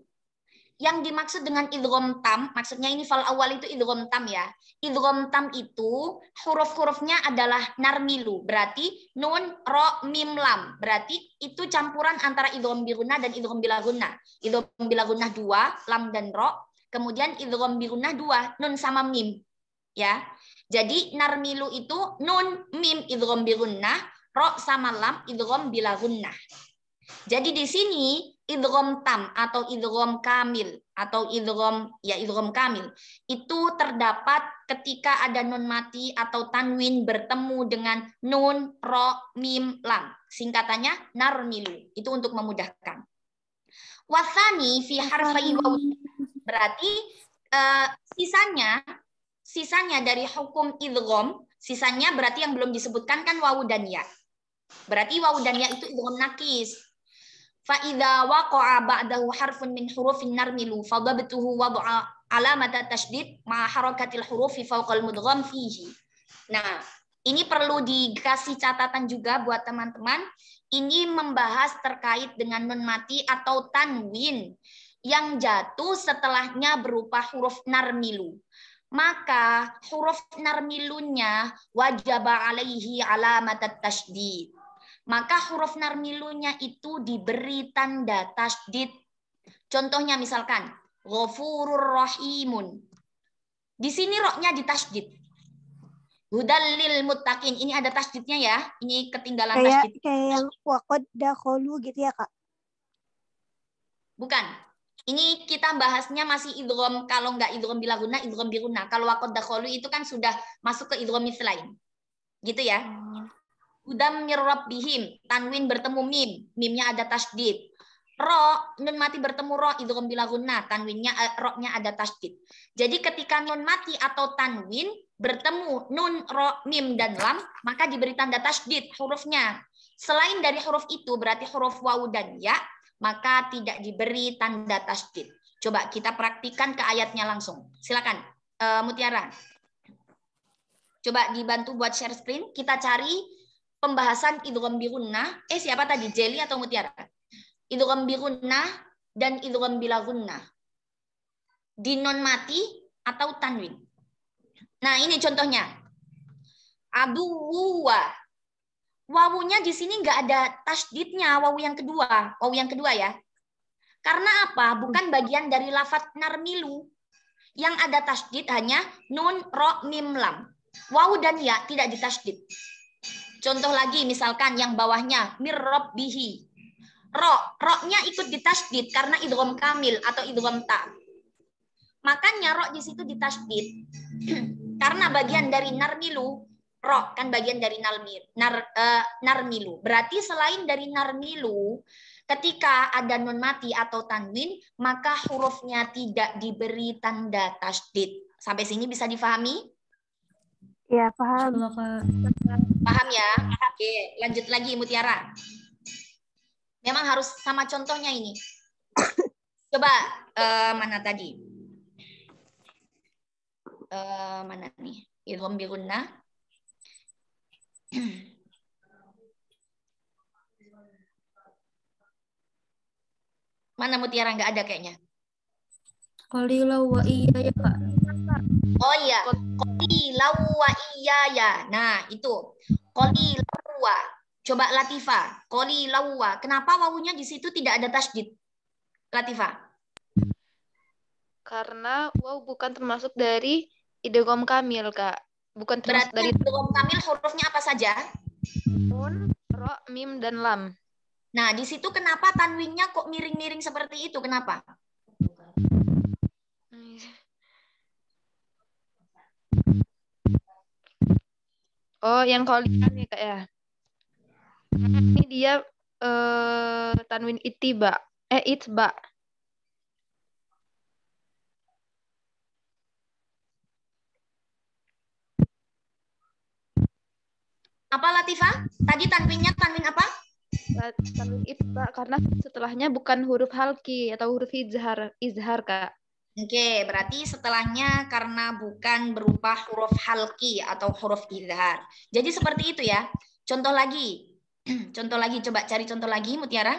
Yang dimaksud dengan idgham tam, maksudnya ini fal awal itu idgham tam ya. Idgham tam itu huruf-hurufnya adalah narmilu, berarti nun, ro, mim, lam. Berarti itu campuran antara idgham bi gunnah dan idgham bila gunnah. Idgham bila gunnah 2, lam dan ro. Kemudian idgham bi gunnah 2, nun sama mim. Ya. Jadi narmilu itu nun, mim, idgham bi gunnah, ro sama lam, idgham bila gunnah. Jadi di sini idgham tam atau idgham kamil atau idgham kamil itu terdapat ketika ada nun mati atau tanwin bertemu dengan nun, ro, mim, lam. Singkatannya narmilu. Itu untuk memudahkan. Wasani fi harfai waw. Berarti sisanya dari hukum idgham, sisanya berarti yang belum disebutkan kan wawu dan ya. Berarti wawu dan ya itu idgham nakis. Fa'idha waqa'a ba'dahu harfun min hurufin narmilu fadabtuhu wad'a alamat tasydid ma harakatil hurufi fawqal mudgham fihi. Nah, ini perlu dikasih catatan juga buat teman-teman. Ini membahas terkait dengan nun mati atau tanwin yang jatuh setelahnya berupa huruf narmilu. Maka huruf narmilunya wajaba alaihi alamat tasydid. Maka huruf narmilunya itu diberi tanda tasydid. Contohnya misalkan ghafurur rahimun. Di sini roknya ditasydid. Hudal lil muttaqin. Ini ada tasydidnya ya. Ini ketinggalan tasydid. Kayak yang waqad dakhulu gitu ya, Kak? Bukan. Ini kita bahasnya masih idgham, kalau nggak idgham bila gunnah, idgham bi gunnah. Kalau waqad dakhulu itu kan sudah masuk ke idgham mithlain. Gitu ya. Udam mir rabbihim, tanwin bertemu mim, mimnya ada tasydid. Ro, nun mati bertemu ro, idgham bila gunnah, tanwinnya ro-nya ada tasydid. Jadi ketika nun mati atau tanwin bertemu nun, ro, mim dan lam, maka diberi tanda tasydid hurufnya. Selain dari huruf itu berarti huruf wawu dan ya, maka tidak diberi tanda tasydid. Coba kita praktikan ke ayatnya langsung. Silakan, Mutiara. Coba dibantu buat share screen, kita cari pembahasan idgham bi gunnah. Siapa tadi? Jelly atau Mutiara? Idgham bi gunnah dan idgham bila gunnah. Di non mati atau tanwin. Nah, ini contohnya. Aduwa. Wawunya di sini nggak ada tasydidnya, wawu yang kedua. Wawu yang kedua ya. Karena apa? Bukan bagian dari lafadz narmilu. Yang ada tasydid hanya nun, ro, mim, lam. Wawu dan ya tidak ditasydid. Contoh lagi misalkan yang bawahnya mir rabbihi. Ro-nya ikut ditasydid karena idgham kamil atau idgham ta. Makanya ro di situ ditasydid. Karena bagian dari narmilu, ro kan bagian dari narmilu. Berarti selain dari narmilu, ketika ada nun mati atau tanwin, maka hurufnya tidak diberi tanda tasydid. Sampai sini bisa difahami? Ya, paham. Paham ya? Oke, lanjut lagi Mutiara. Memang harus sama contohnya ini. Coba mana tadi? Mana nih? Idgham bi gunnah. Mana Mutiara, nggak ada kayaknya. Qalilan wa iya ya, Kak. Oh iya, qalilan wa iya ya. Nah, itu. Qalilan wa. Coba Latifah, qalilan wa. Kenapa wawunya di situ tidak ada tasydid? Latifah. Karena waw bukan termasuk dari idgham kamil, Kak. Bukan termasuk Berarti dari idgham kamil hurufnya apa saja? nun, ro, mim, dan lam. Nah, di situ kenapa tanwinnya kok miring-miring seperti itu? Kenapa? Oh, yang qalilan nih, Kak ya. Ini dia tanwin ittiba. Itba. Apa Latifah? Tadi tanwinnya tanwin apa? Tanwin itba karena setelahnya bukan huruf halki atau huruf izhar, Kak. Oke, berarti setelahnya karena bukan berupa huruf halki atau huruf izhar. Jadi seperti itu ya. Contoh lagi. Contoh lagi, coba cari contoh lagi, Mutiara.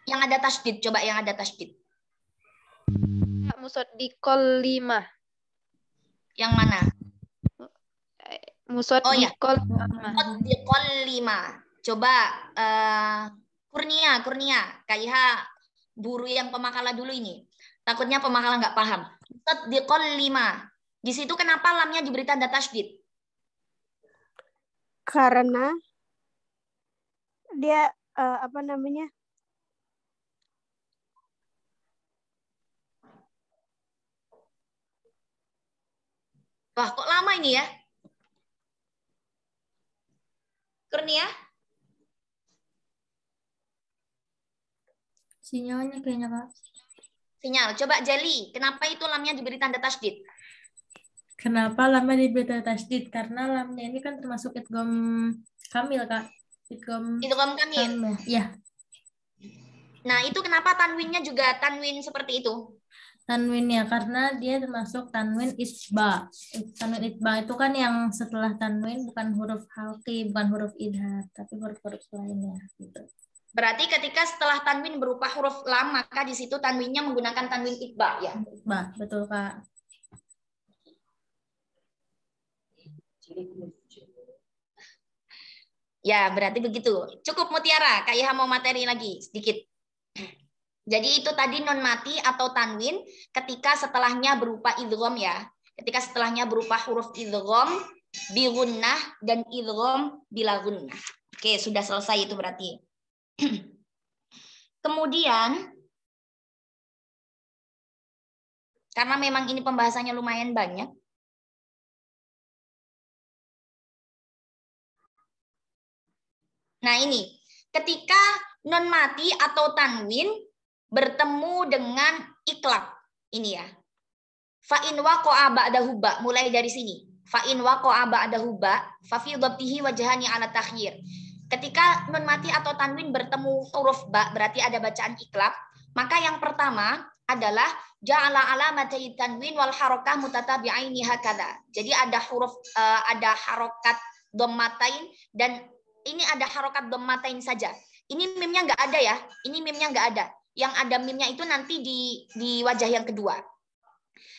Yang ada tasydid, coba yang ada tasydid. Musaddiqol 5. Yang mana? Musaddiqol 5. Musaddiqol 5. Coba Kurnia, KIH guru yang pemakala dulu ini. Takutnya pemakala nggak paham. Musaddiqol 5. Di situ kenapa lamnya diberi tanda tasydid? Karena dia apa namanya? Wah, kok lama ini ya? Kurnia? Sinyalnya kayaknya, Kak. Sinyal. Coba Jali, kenapa itu lamnya diberi tanda tasydid? Kenapa lamnya diberi tanda tasydid? Karena lamnya ini kan termasuk idgham kamil, Kak. Idgham Idgham kamil. Ya. Nah, itu kenapa tanwinnya juga tanwin seperti itu? Tanwinnya karena dia termasuk tanwin isba. Tanwin isba itu kan yang setelah tanwin bukan huruf halqi, bukan huruf idhar, tapi huruf-huruf lainnya gitu. Berarti ketika setelah tanwin berupa huruf lam, maka di situ tanwinnya menggunakan tanwin itba ya. Itba, betul, Kak. Ya, berarti begitu. Cukup Mutiara, Kak mau materi lagi sedikit. Jadi itu tadi non mati atau tanwin ketika setelahnya berupa idgham ya. Ketika setelahnya berupa huruf idgham bi gunnah dan idgham bila gunnah. Oke, sudah selesai itu berarti. Kemudian karena memang ini pembahasannya lumayan banyak. Nah, ini ketika non mati atau tanwin bertemu dengan iklab. Ini ya. Fa in waqa'a ba'dahu ba, mulai dari sini. Fa in waqa'a ba'dahu ba, fa fi dhabtihi wajhani 'ala takhyir. Ketika nun mati atau tanwin bertemu huruf ba, berarti ada bacaan iklab, maka yang pertama adalah ja'ala alamatai tanwin wal harakah mutatabi'aini hakadha. Jadi ada huruf ada harokat dhammatain dan ini ada harokat dhammatain saja. Ini mimnya nggak ada ya. Ini mimnya nggak ada. Yang ada mimnya itu nanti di wajah yang kedua.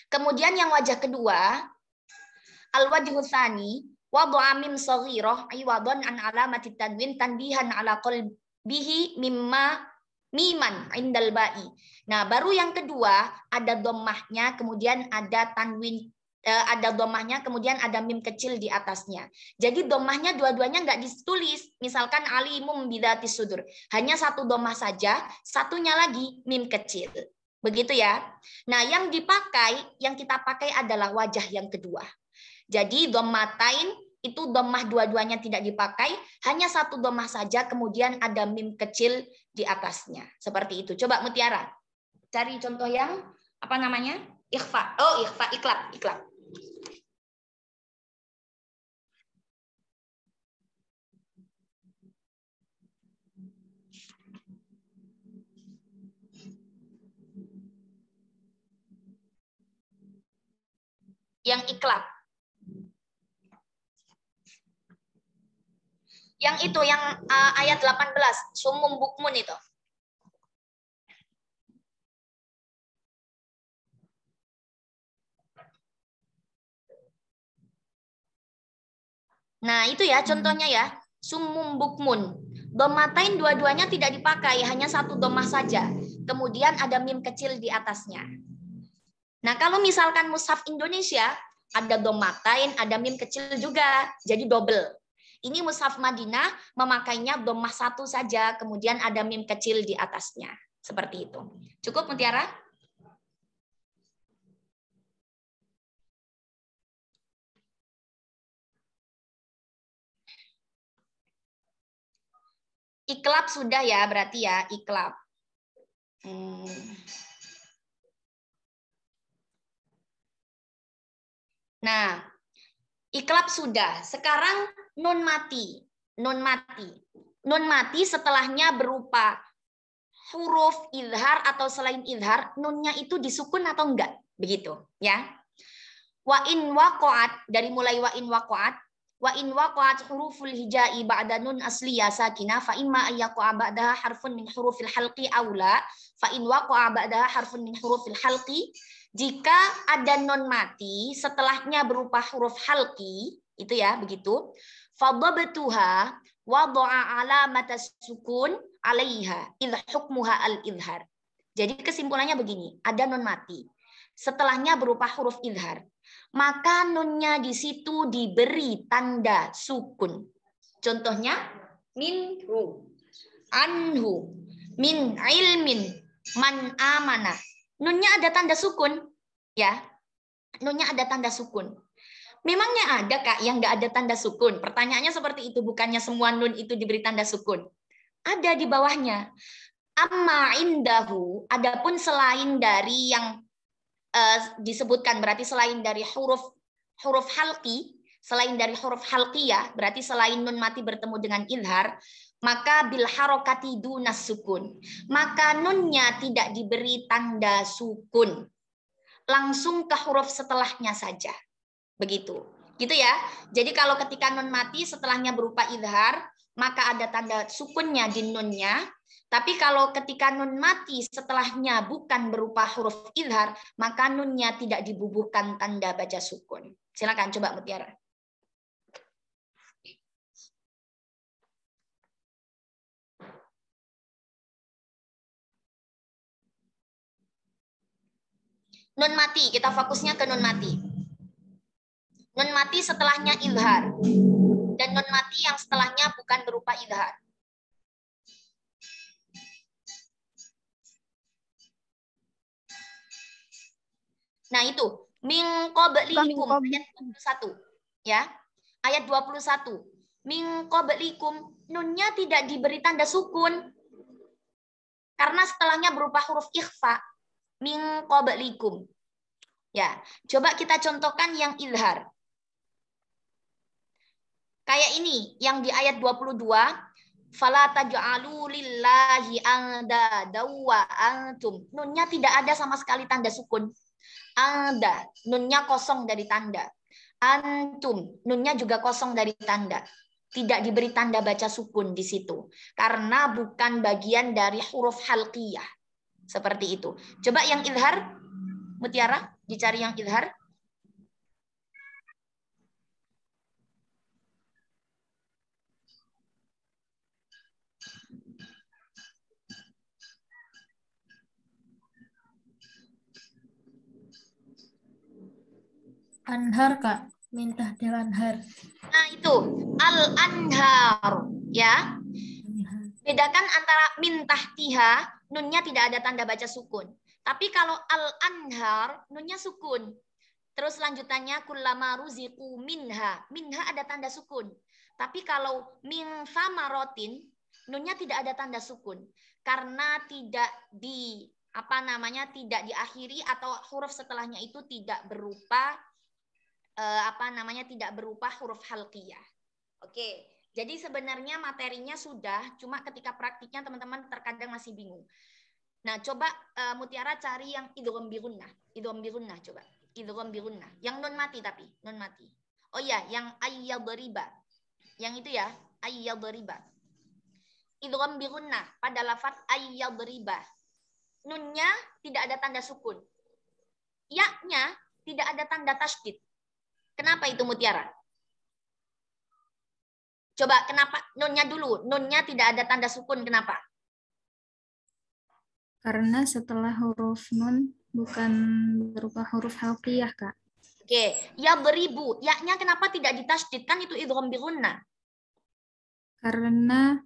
Kemudian yang wajah kedua, al-wajhu tsani wad'a mim shaghirah ay wadhan an alamati tanwin tanbihan ala qalbihi mimma miman indal ba'i. Nah, baru yang kedua ada dhammahnya, kemudian ada tanwin ada dhammahnya, kemudian ada mim kecil di atasnya. Jadi dhammahnya dua-duanya nggak ditulis. Misalkan alimum bidzatis sudur. Hanya satu dhammah saja, satunya lagi mim kecil. Begitu ya. Nah, yang dipakai, yang kita pakai adalah wajah yang kedua. Jadi dhammatain itu dhammah dua-duanya tidak dipakai, hanya satu dhammah saja, kemudian ada mim kecil di atasnya. Seperti itu. Coba Mutiara, cari contoh yang apa namanya? Ikhfa. Oh, ikhfa, iklab. Yang iklab. Yang itu, yang ayat 18, sumum bukmun itu. Nah, itu ya contohnya ya. Sumum bukmun. Dhammatain dua-duanya tidak dipakai, hanya satu dhammah saja. Kemudian ada mim kecil di atasnya. Nah, kalau misalkan mushaf Indonesia, ada dhammatain, ada mim kecil juga. Jadi double. Ini mushaf Madinah memakainya dhammah satu saja, kemudian ada mim kecil di atasnya. Seperti itu. Cukup, Mutiara? Iklab sudah ya, berarti ya, iklab. Nah, iklab sudah. Sekarang nun mati. Nun mati. Nun mati setelahnya berupa huruf idhar atau selain idhar, nunnya itu disukun atau enggak? Begitu, ya. Wa in waqa'at, dari mulai wa in waqa'at, Wa in waqa'at huruful hijai ba'da nun asliyah sakinah fa imma ay yaqa'a ba'daha harfun min hurufil halqi aw la. Fa in waqa'a ba'daha harfun min hurufil halqi, jika ada nun mati setelahnya berupa huruf halqi, itu ya, begitu. Fadhabtuha wada'a alamata sukun 'alaiha idh hukmuha al-idhar. Jadi kesimpulannya begini, ada nun mati. Setelahnya berupa huruf idhar. Maka nunnya di situ diberi tanda sukun. Contohnya minhu, anhu, min ilmin, man amana. Nunnya ada tanda sukun, ya. Nunnya ada tanda sukun. Memangnya ada Kak yang nggak ada tanda sukun? Pertanyaannya seperti itu, bukannya semua nun itu diberi tanda sukun. Ada di bawahnya. Amma indahu, adapun selain dari yang disebutkan, berarti selain dari huruf halqi, selain dari huruf halqiyah, berarti selain nun mati bertemu dengan idhar, maka bil harokati dunas sukun, maka nunnya tidak diberi tanda sukun, langsung ke huruf setelahnya saja, begitu, gitu ya. Jadi kalau ketika nun mati setelahnya berupa idhar, maka ada tanda sukunnya di nunnya. Tapi kalau ketika nun mati setelahnya bukan berupa huruf idhar, maka nunnya tidak dibubuhkan tanda baca sukun. Silakan coba Mutiara. Nun mati, kita fokusnya ke nun mati. Nun mati setelahnya idhar. Dan nun mati yang setelahnya bukan berupa idhar. Nah itu, min qablikum ayat 21 ya. Ayat 21. Min qablikum, nunnya tidak diberi tanda sukun. Karena setelahnya berupa huruf ikhfa. Min qablikum. Ya, coba kita contohkan yang idhar. Kayak ini yang di ayat 22, fala taj'alu lillahi andada wa antum. Nunnya tidak ada sama sekali tanda sukun. Anda, nunnya kosong dari tanda. Antum, nunnya juga kosong dari tanda. Tidak diberi tanda baca sukun di situ. Karena bukan bagian dari huruf halqiyah. Seperti itu. Coba yang idhar, Mutiara, dicari yang idhar. Anhar Kak, minta anhar. Nah itu, al-anhar. Ya. Bedakan antara min tahtiha, nunnya tidak ada tanda baca sukun. Tapi kalau al-anhar, nunnya sukun. Terus lanjutannya kullama ruziqu minha. Minha ada tanda sukun. Tapi kalau min thamarotin, nunnya tidak ada tanda sukun. Karena tidak tidak diakhiri atau huruf setelahnya itu tidak berupa tidak berupa huruf halqiyah. Oke. Jadi sebenarnya materinya sudah, cuma ketika praktiknya teman-teman terkadang masih bingung. Nah, coba Mutiara cari yang idgham bi gunnah. Idgham bi gunnah coba. Idgham bi gunnah. Yang nun mati tapi, nun mati. Oh iya, yang ayyadriba. Yang itu ya, ayyadriba. Idgham bi gunnah pada lafaz ayyadriba. Nunnya tidak ada tanda sukun. Ya-nya tidak ada tanda tasydid. Kenapa itu Mutiara? Coba kenapa nunnya dulu? Nunnya tidak ada tanda sukun, kenapa? Karena setelah huruf nun bukan berupa huruf halqiyah, Kak. Oke, ya beribu. Ya-nya kenapa tidak ditasydid? Kan itu idgham bi gunnah. Karena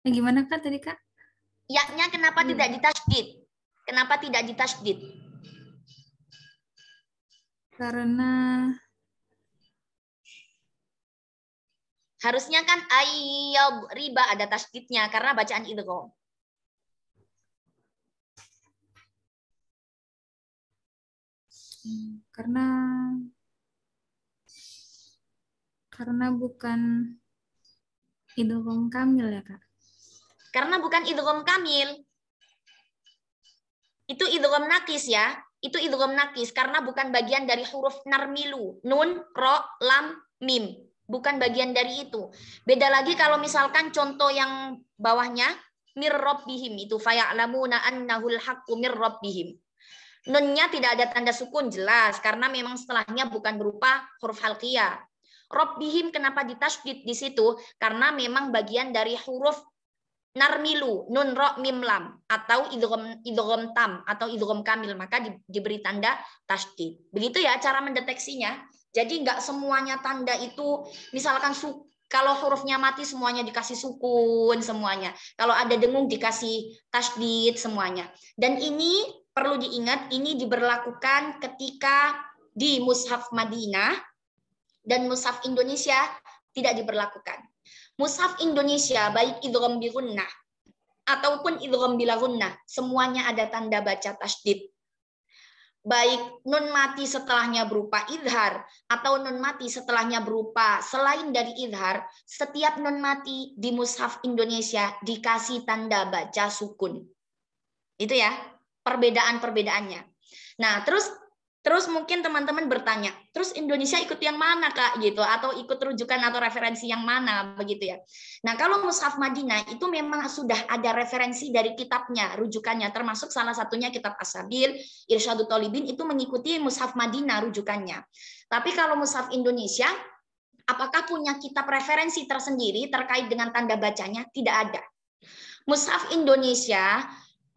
gimana Kak tadi, Kak? Ya-nya kenapa tidak ditasydid? Kenapa tidak ditasydid? Karena harusnya kan ayyab riba ada tasydidnya karena bacaan idgham. Karena bukan idgham kamil ya, Kak. Karena bukan idgham kamil. Itu idgham naqis ya. itu idgham nakis karena bukan bagian dari huruf narmilu. Nun, ro, lam, mim. Bukan bagian dari itu. Beda lagi kalau misalkan contoh yang bawahnya mir rabbihim itu faya'lamuna annahul haqqu mir rabbihim. Nunnya tidak ada tanda sukun jelas karena memang setelahnya bukan berupa huruf halqiyah. Rabbihim kenapa ditasydid di situ? Karena memang bagian dari huruf narmilu, nun ro mim lam atau idgham tam atau idgham kamil, maka diberi tanda tasydid. Begitu ya cara mendeteksinya. Jadi nggak semuanya tanda itu misalkan kalau hurufnya mati semuanya dikasih sukun semuanya. Kalau ada dengung dikasih tasydid semuanya. Dan ini perlu diingat, ini diberlakukan ketika di mushaf Madinah dan mushaf Indonesia tidak diberlakukan. Mushaf Indonesia baik idgham bi gunnah ataupun idgham bila gunnah semuanya ada tanda baca tasydid. Baik nun mati setelahnya berupa idhar atau nun mati setelahnya berupa selain dari idhar, setiap nun mati di mushaf Indonesia dikasih tanda baca sukun. Itu ya perbedaan-perbedaannya. Nah, terus mungkin teman-teman bertanya, terus Indonesia ikut yang mana Kak gitu atau ikut rujukan atau referensi yang mana begitu ya. Nah, kalau mushaf Madinah itu memang sudah ada referensi dari kitabnya, rujukannya termasuk salah satunya kitab As-Sabil, Irsyadut Thalibin itu mengikuti mushaf Madinah rujukannya. Tapi kalau mushaf Indonesia apakah punya kitab referensi tersendiri terkait dengan tanda bacanya? Tidak ada. Mushaf Indonesia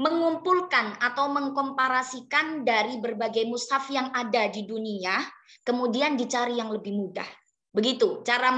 mengumpulkan atau mengkomparasikan dari berbagai mushaf yang ada di dunia, kemudian dicari yang lebih mudah. Begitu cara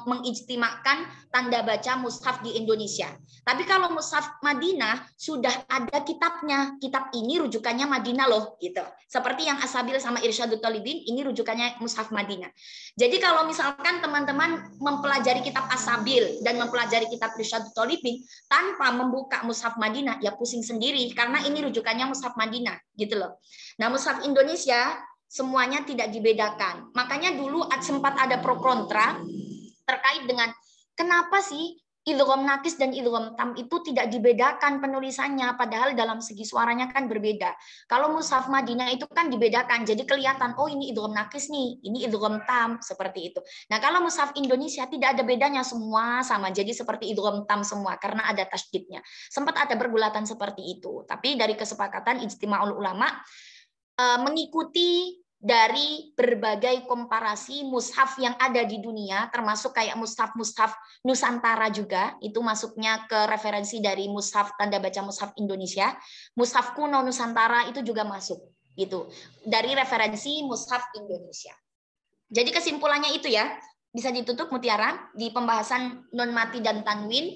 mengijtimakkan tanda baca mushaf di Indonesia. Tapi kalau mushaf Madinah sudah ada kitabnya. Kitab ini rujukannya Madinah loh gitu. Seperti yang As-Sabil sama Irsyadut Thalibin ini rujukannya mushaf Madinah. Jadi kalau misalkan teman-teman mempelajari kitab As-Sabil dan mempelajari kitab Irsyadut Thalibin tanpa membuka mushaf Madinah ya pusing sendiri karena ini rujukannya mushaf Madinah gitu loh. Nah, mushaf Indonesia semuanya tidak dibedakan. Makanya dulu sempat ada pro kontra terkait dengan kenapa sih idgham nakis dan idgham tam itu tidak dibedakan penulisannya, padahal dalam segi suaranya kan berbeda. Kalau mushaf Madinah itu kan dibedakan, jadi kelihatan oh ini idgham nakis nih, ini idgham tam seperti itu. Nah, kalau mushaf Indonesia tidak ada bedanya, semua sama, jadi seperti idgham tam semua karena ada tasydidnya. Sempat ada pergulatan seperti itu, tapi dari kesepakatan ijtima'ul ulama mengikuti dari berbagai komparasi mushaf yang ada di dunia, termasuk kayak mushaf-mushaf Nusantara juga, itu masuknya ke referensi dari mushaf tanda baca mushaf Indonesia, mushaf kuno Nusantara itu juga masuk, gitu, dari referensi mushaf Indonesia. Jadi kesimpulannya itu ya, bisa ditutup Mutiara di pembahasan non mati dan tanwin.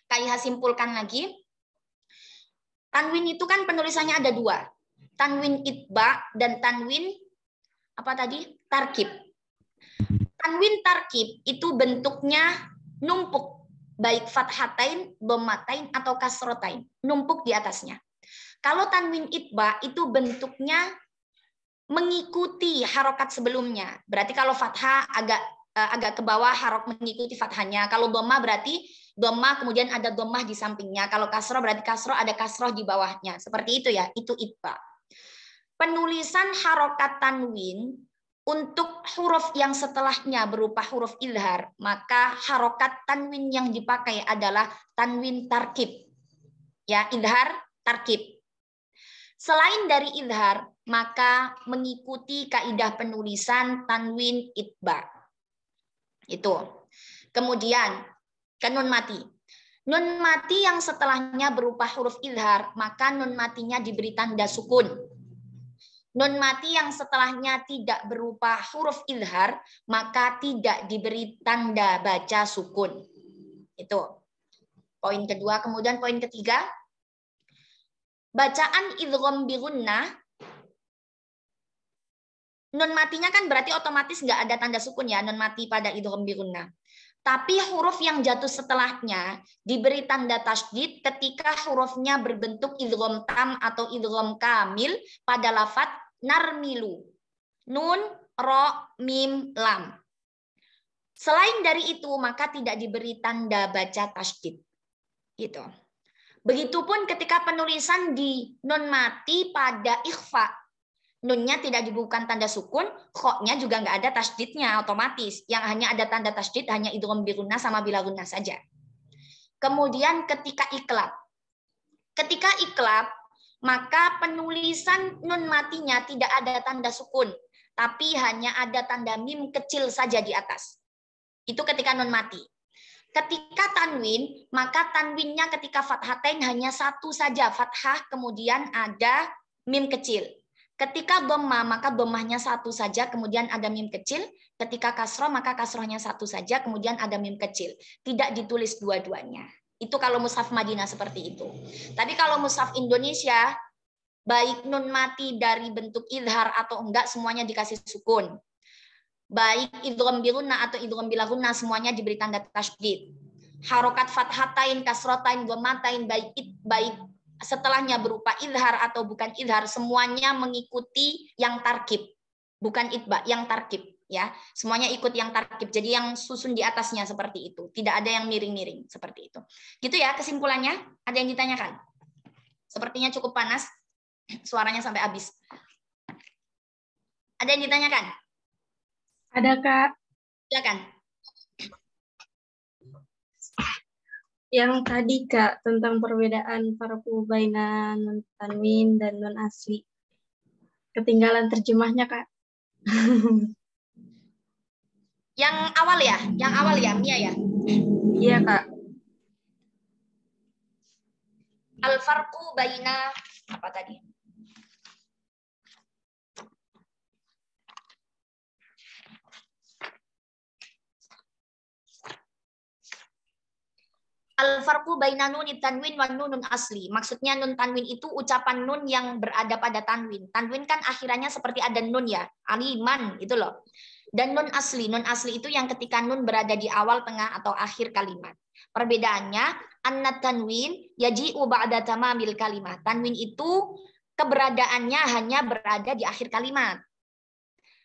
Kaiha simpulkan lagi, tanwin itu kan penulisannya ada dua. Tanwin itba dan tanwin apa tadi? Tarkib. Tanwin tarkib itu bentuknya numpuk, baik fathatain, dhammatain atau kasrotain, numpuk di atasnya. Kalau tanwin itba itu bentuknya mengikuti harokat sebelumnya. Berarti kalau fathah agak ke bawah harok mengikuti fathahnya. Kalau dhamma berarti dhamma kemudian ada dhammah di sampingnya. Kalau kasroh berarti kasroh ada kasroh di bawahnya. Seperti itu ya, itu itba. Penulisan harokat tanwin untuk huruf yang setelahnya berupa huruf idhar, maka harokat tanwin yang dipakai adalah tanwin tarkib. Ya, idhar tarkib. Selain dari idhar, maka mengikuti kaidah penulisan tanwin itba. Itu. Kemudian ke nun mati. Nun mati yang setelahnya berupa huruf idhar, maka nun matinya diberi tanda sukun. Nun mati yang setelahnya tidak berupa huruf idhar, maka tidak diberi tanda baca sukun. Itu poin kedua. Kemudian poin ketiga, bacaan idgham bi gunnah, nun matinya kan berarti otomatis nggak ada tanda sukun ya, nun mati pada idgham bi gunnah. Tapi huruf yang jatuh setelahnya diberi tanda tasydid ketika hurufnya berbentuk idgham tam atau idgham kamil pada lafadz narmilu. Nun, ro, mim, lam. Selain dari itu, maka tidak diberi tanda baca tasydid. Gitu. Begitupun ketika penulisan di nun mati pada ikhfa. Nunnya tidak dibubuhkan tanda sukun, kho-nya juga nggak ada tasydidnya otomatis. Yang hanya ada tanda tasydid hanya idgham bi gunnah sama bila gunnah saja. Kemudian ketika iklab. Ketika iklab, maka penulisan nun matinya tidak ada tanda sukun, tapi hanya ada tanda mim kecil saja di atas. Itu ketika nun mati. Ketika tanwin, maka tanwinnya ketika fathatain hanya satu saja, fathah, kemudian ada mim kecil. Ketika dhamma, maka dhammahnya satu saja, kemudian ada mim kecil. Ketika kasroh, maka kasrohnya satu saja, kemudian ada mim kecil. Tidak ditulis dua-duanya. Itu kalau mushaf Madinah seperti itu. Tapi kalau mushaf Indonesia, baik nun mati dari bentuk idhar atau enggak, semuanya dikasih sukun. Baik idgham bi gunnah atau idgham bila gunnah, semuanya diberi tanda tasydid. Harokat fathatain, kasrotain, dhammatain, baik setelahnya berupa idhar atau bukan idhar, semuanya mengikuti yang tarkib, bukan itba, yang tarkib, ya. Semuanya ikut yang tarkib. Jadi yang susun di atasnya seperti itu. Tidak ada yang miring-miring seperti itu. Gitu ya kesimpulannya. Ada yang ditanyakan? Sepertinya cukup panas. Suaranya sampai habis. Ada yang ditanyakan? Ada, Kak. Silakan. Yang tadi, Kak, tentang perbedaan farqu baina nun tanwin dan nun asli. Ketinggalan terjemahnya, Kak. Yang awal ya, Mia ya? Iya, Kak. Al-farqu baina, apa tadi? Al-farqu baina nunit tanwin wa nunun asli. Maksudnya nun tanwin itu ucapan nun yang berada pada tanwin. Tanwin kan akhirannya seperti ada nun ya. Aliman, itu loh. Dan nun asli itu yang ketika nun berada di awal, tengah, atau akhir kalimat. Perbedaannya, anna tanwin yaji'u ba'da tamamil kalimat. Tanwin itu keberadaannya hanya berada di akhir kalimat.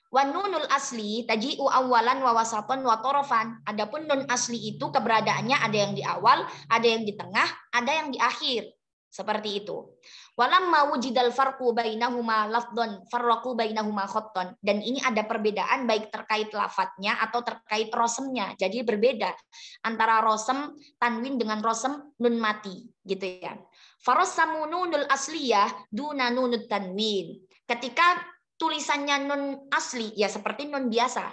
Wa nunul asli taji'u awalan wa wasatan wa torofan. Adapun nun asli itu keberadaannya ada yang di awal, ada yang di tengah, ada yang di akhir. Seperti itu. Walamma wujidal farqu bainahuma lafdhan farraqu bainahuma khattan. Dan ini ada perbedaan baik terkait lafadznya atau terkait rosemnya. Jadi berbeda antara rosem tanwin dengan rosem nun mati, gitu ya. Farassamu nunul asliyah duna nunut tanwin. Ketika tulisannya nun asli ya seperti nun biasa.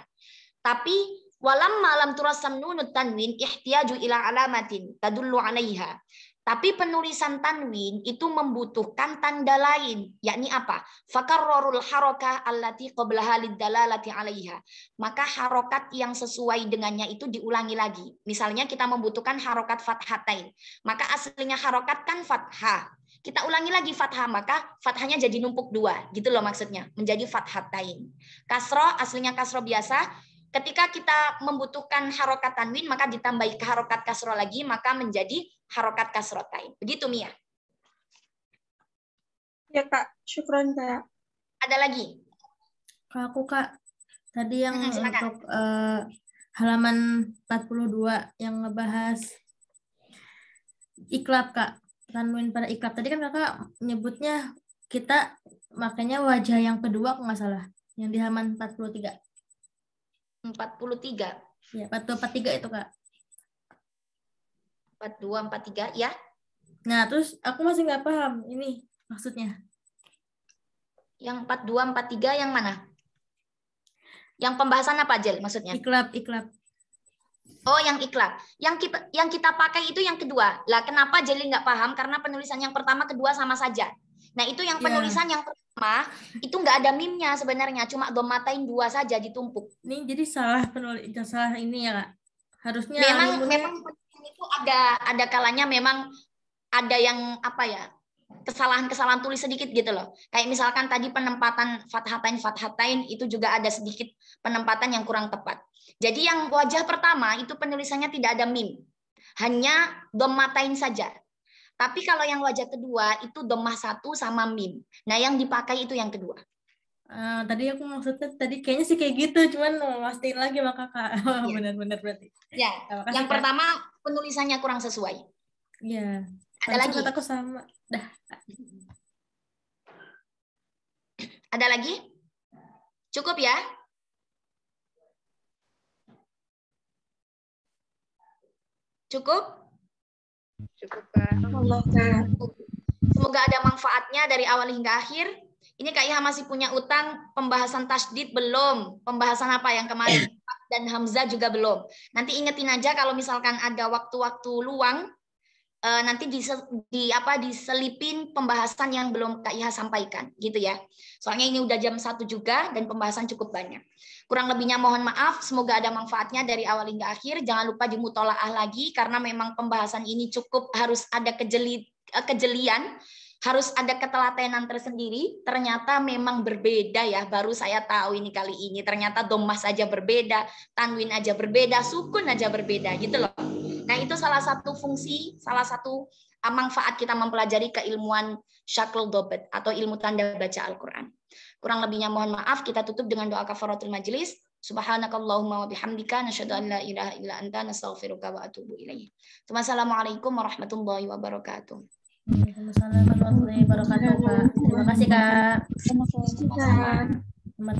Tapi walam malam turasam nunut tanwin ihtiyaju ila alamatin tadullu 'alaiha. Tapi penulisan tanwin itu membutuhkan tanda lain, yakni apa? Fakarrarul harakah allati qablaha lidalalati 'alaiha. Maka harokat yang sesuai dengannya itu diulangi lagi. Misalnya kita membutuhkan harokat fathatain. Maka aslinya harokat kan fathah. Kita ulangi lagi fathah, maka fathahnya jadi numpuk dua, gitu loh maksudnya, menjadi fathatain. Kasroh, aslinya kasroh biasa. Ketika kita membutuhkan harokat tanwin, maka ditambahi harokat kasroh lagi, maka menjadi harokat kasrotain. Begitu, Mia. Ya, Kak. Syukron, Kak. Ada lagi? Kalau aku, Kak, tadi yang silakan. untuk halaman 42 yang ngebahas iklab, Kak. Tanwin pada iklab. Tadi kan Kakak nyebutnya kita makanya wajah yang kedua, kalau nggak salah. Yang di halaman 43. 43. Ya, 42, 43 itu, Kak. 42, 43, ya. Nah, terus aku masih nggak paham ini maksudnya. Yang 42, 43 yang mana? Yang pembahasan apa, Jel, maksudnya? Iklab. Oh, yang iklab. Yang kita pakai itu yang kedua. Lah, kenapa Jeli nggak paham? Karena penulisan yang pertama, kedua sama saja. Nah, itu yang penulisan yang pertama, itu nggak ada mimnya sebenarnya. Cuma dhammatain dua saja ditumpuk. Ini jadi salah ini ya, Kak. Harusnya memang penulisan itu ada kalanya memang ada yang apa ya, kesalahan tulis sedikit gitu loh. Kayak misalkan tadi penempatan fathatain itu juga ada sedikit penempatan yang kurang tepat. Jadi yang wajah pertama itu penulisannya tidak ada mim. Hanya dhammatain saja. Tapi kalau yang wajah kedua itu dhammah satu sama mim. Nah, yang dipakai itu yang kedua. Tadi aku maksudnya tadi kayaknya sih kayak gitu, cuman mau pastiin lagi sama Kakak. Ya. Benar-benar berarti. Ya, yang pertama penulisannya kurang sesuai. Iya. Ada lagi? Aku sama. Dah. Ada lagi? Cukup ya? Cukup? Cukup, Kak. Semoga ada manfaatnya dari awal hingga akhir. Ini Kak Iha masih punya utang pembahasan tasydid belum? Pembahasan apa yang kemarin? Dan Hamzah juga belum. Nanti ingetin aja kalau misalkan ada waktu-waktu luang, nanti diselipin pembahasan yang belum Kak Iha sampaikan, gitu ya. Soalnya ini udah jam 1 juga dan pembahasan cukup banyak. Kurang lebihnya mohon maaf, semoga ada manfaatnya dari awal hingga akhir. Jangan lupa dimutolaah lagi karena memang pembahasan ini cukup harus ada kejelian, harus ada ketelatenan tersendiri. Ternyata memang berbeda ya, baru saya tahu ini kali ini. Ternyata dhammah saja berbeda, tanwin aja berbeda, sukun aja berbeda gitu loh. Nah, itu salah satu fungsi, salah satu manfaat kita mempelajari keilmuan syaklul dobet atau ilmu tanda baca Al-Quran. Kurang lebihnya mohon maaf, kita tutup dengan doa kafaratul majlis. Subhanakallahumma wa bihamdika nasyhadu an la ilaha illa anta nastaghfiruka wa atubu ilaik. Wassalamualaikum warahmatullahi wabarakatuh. Waalaikumsalam warahmatullahi wabarakatuh, Kak. Terima kasih, Kak. Terima kasih, Kak. Selamat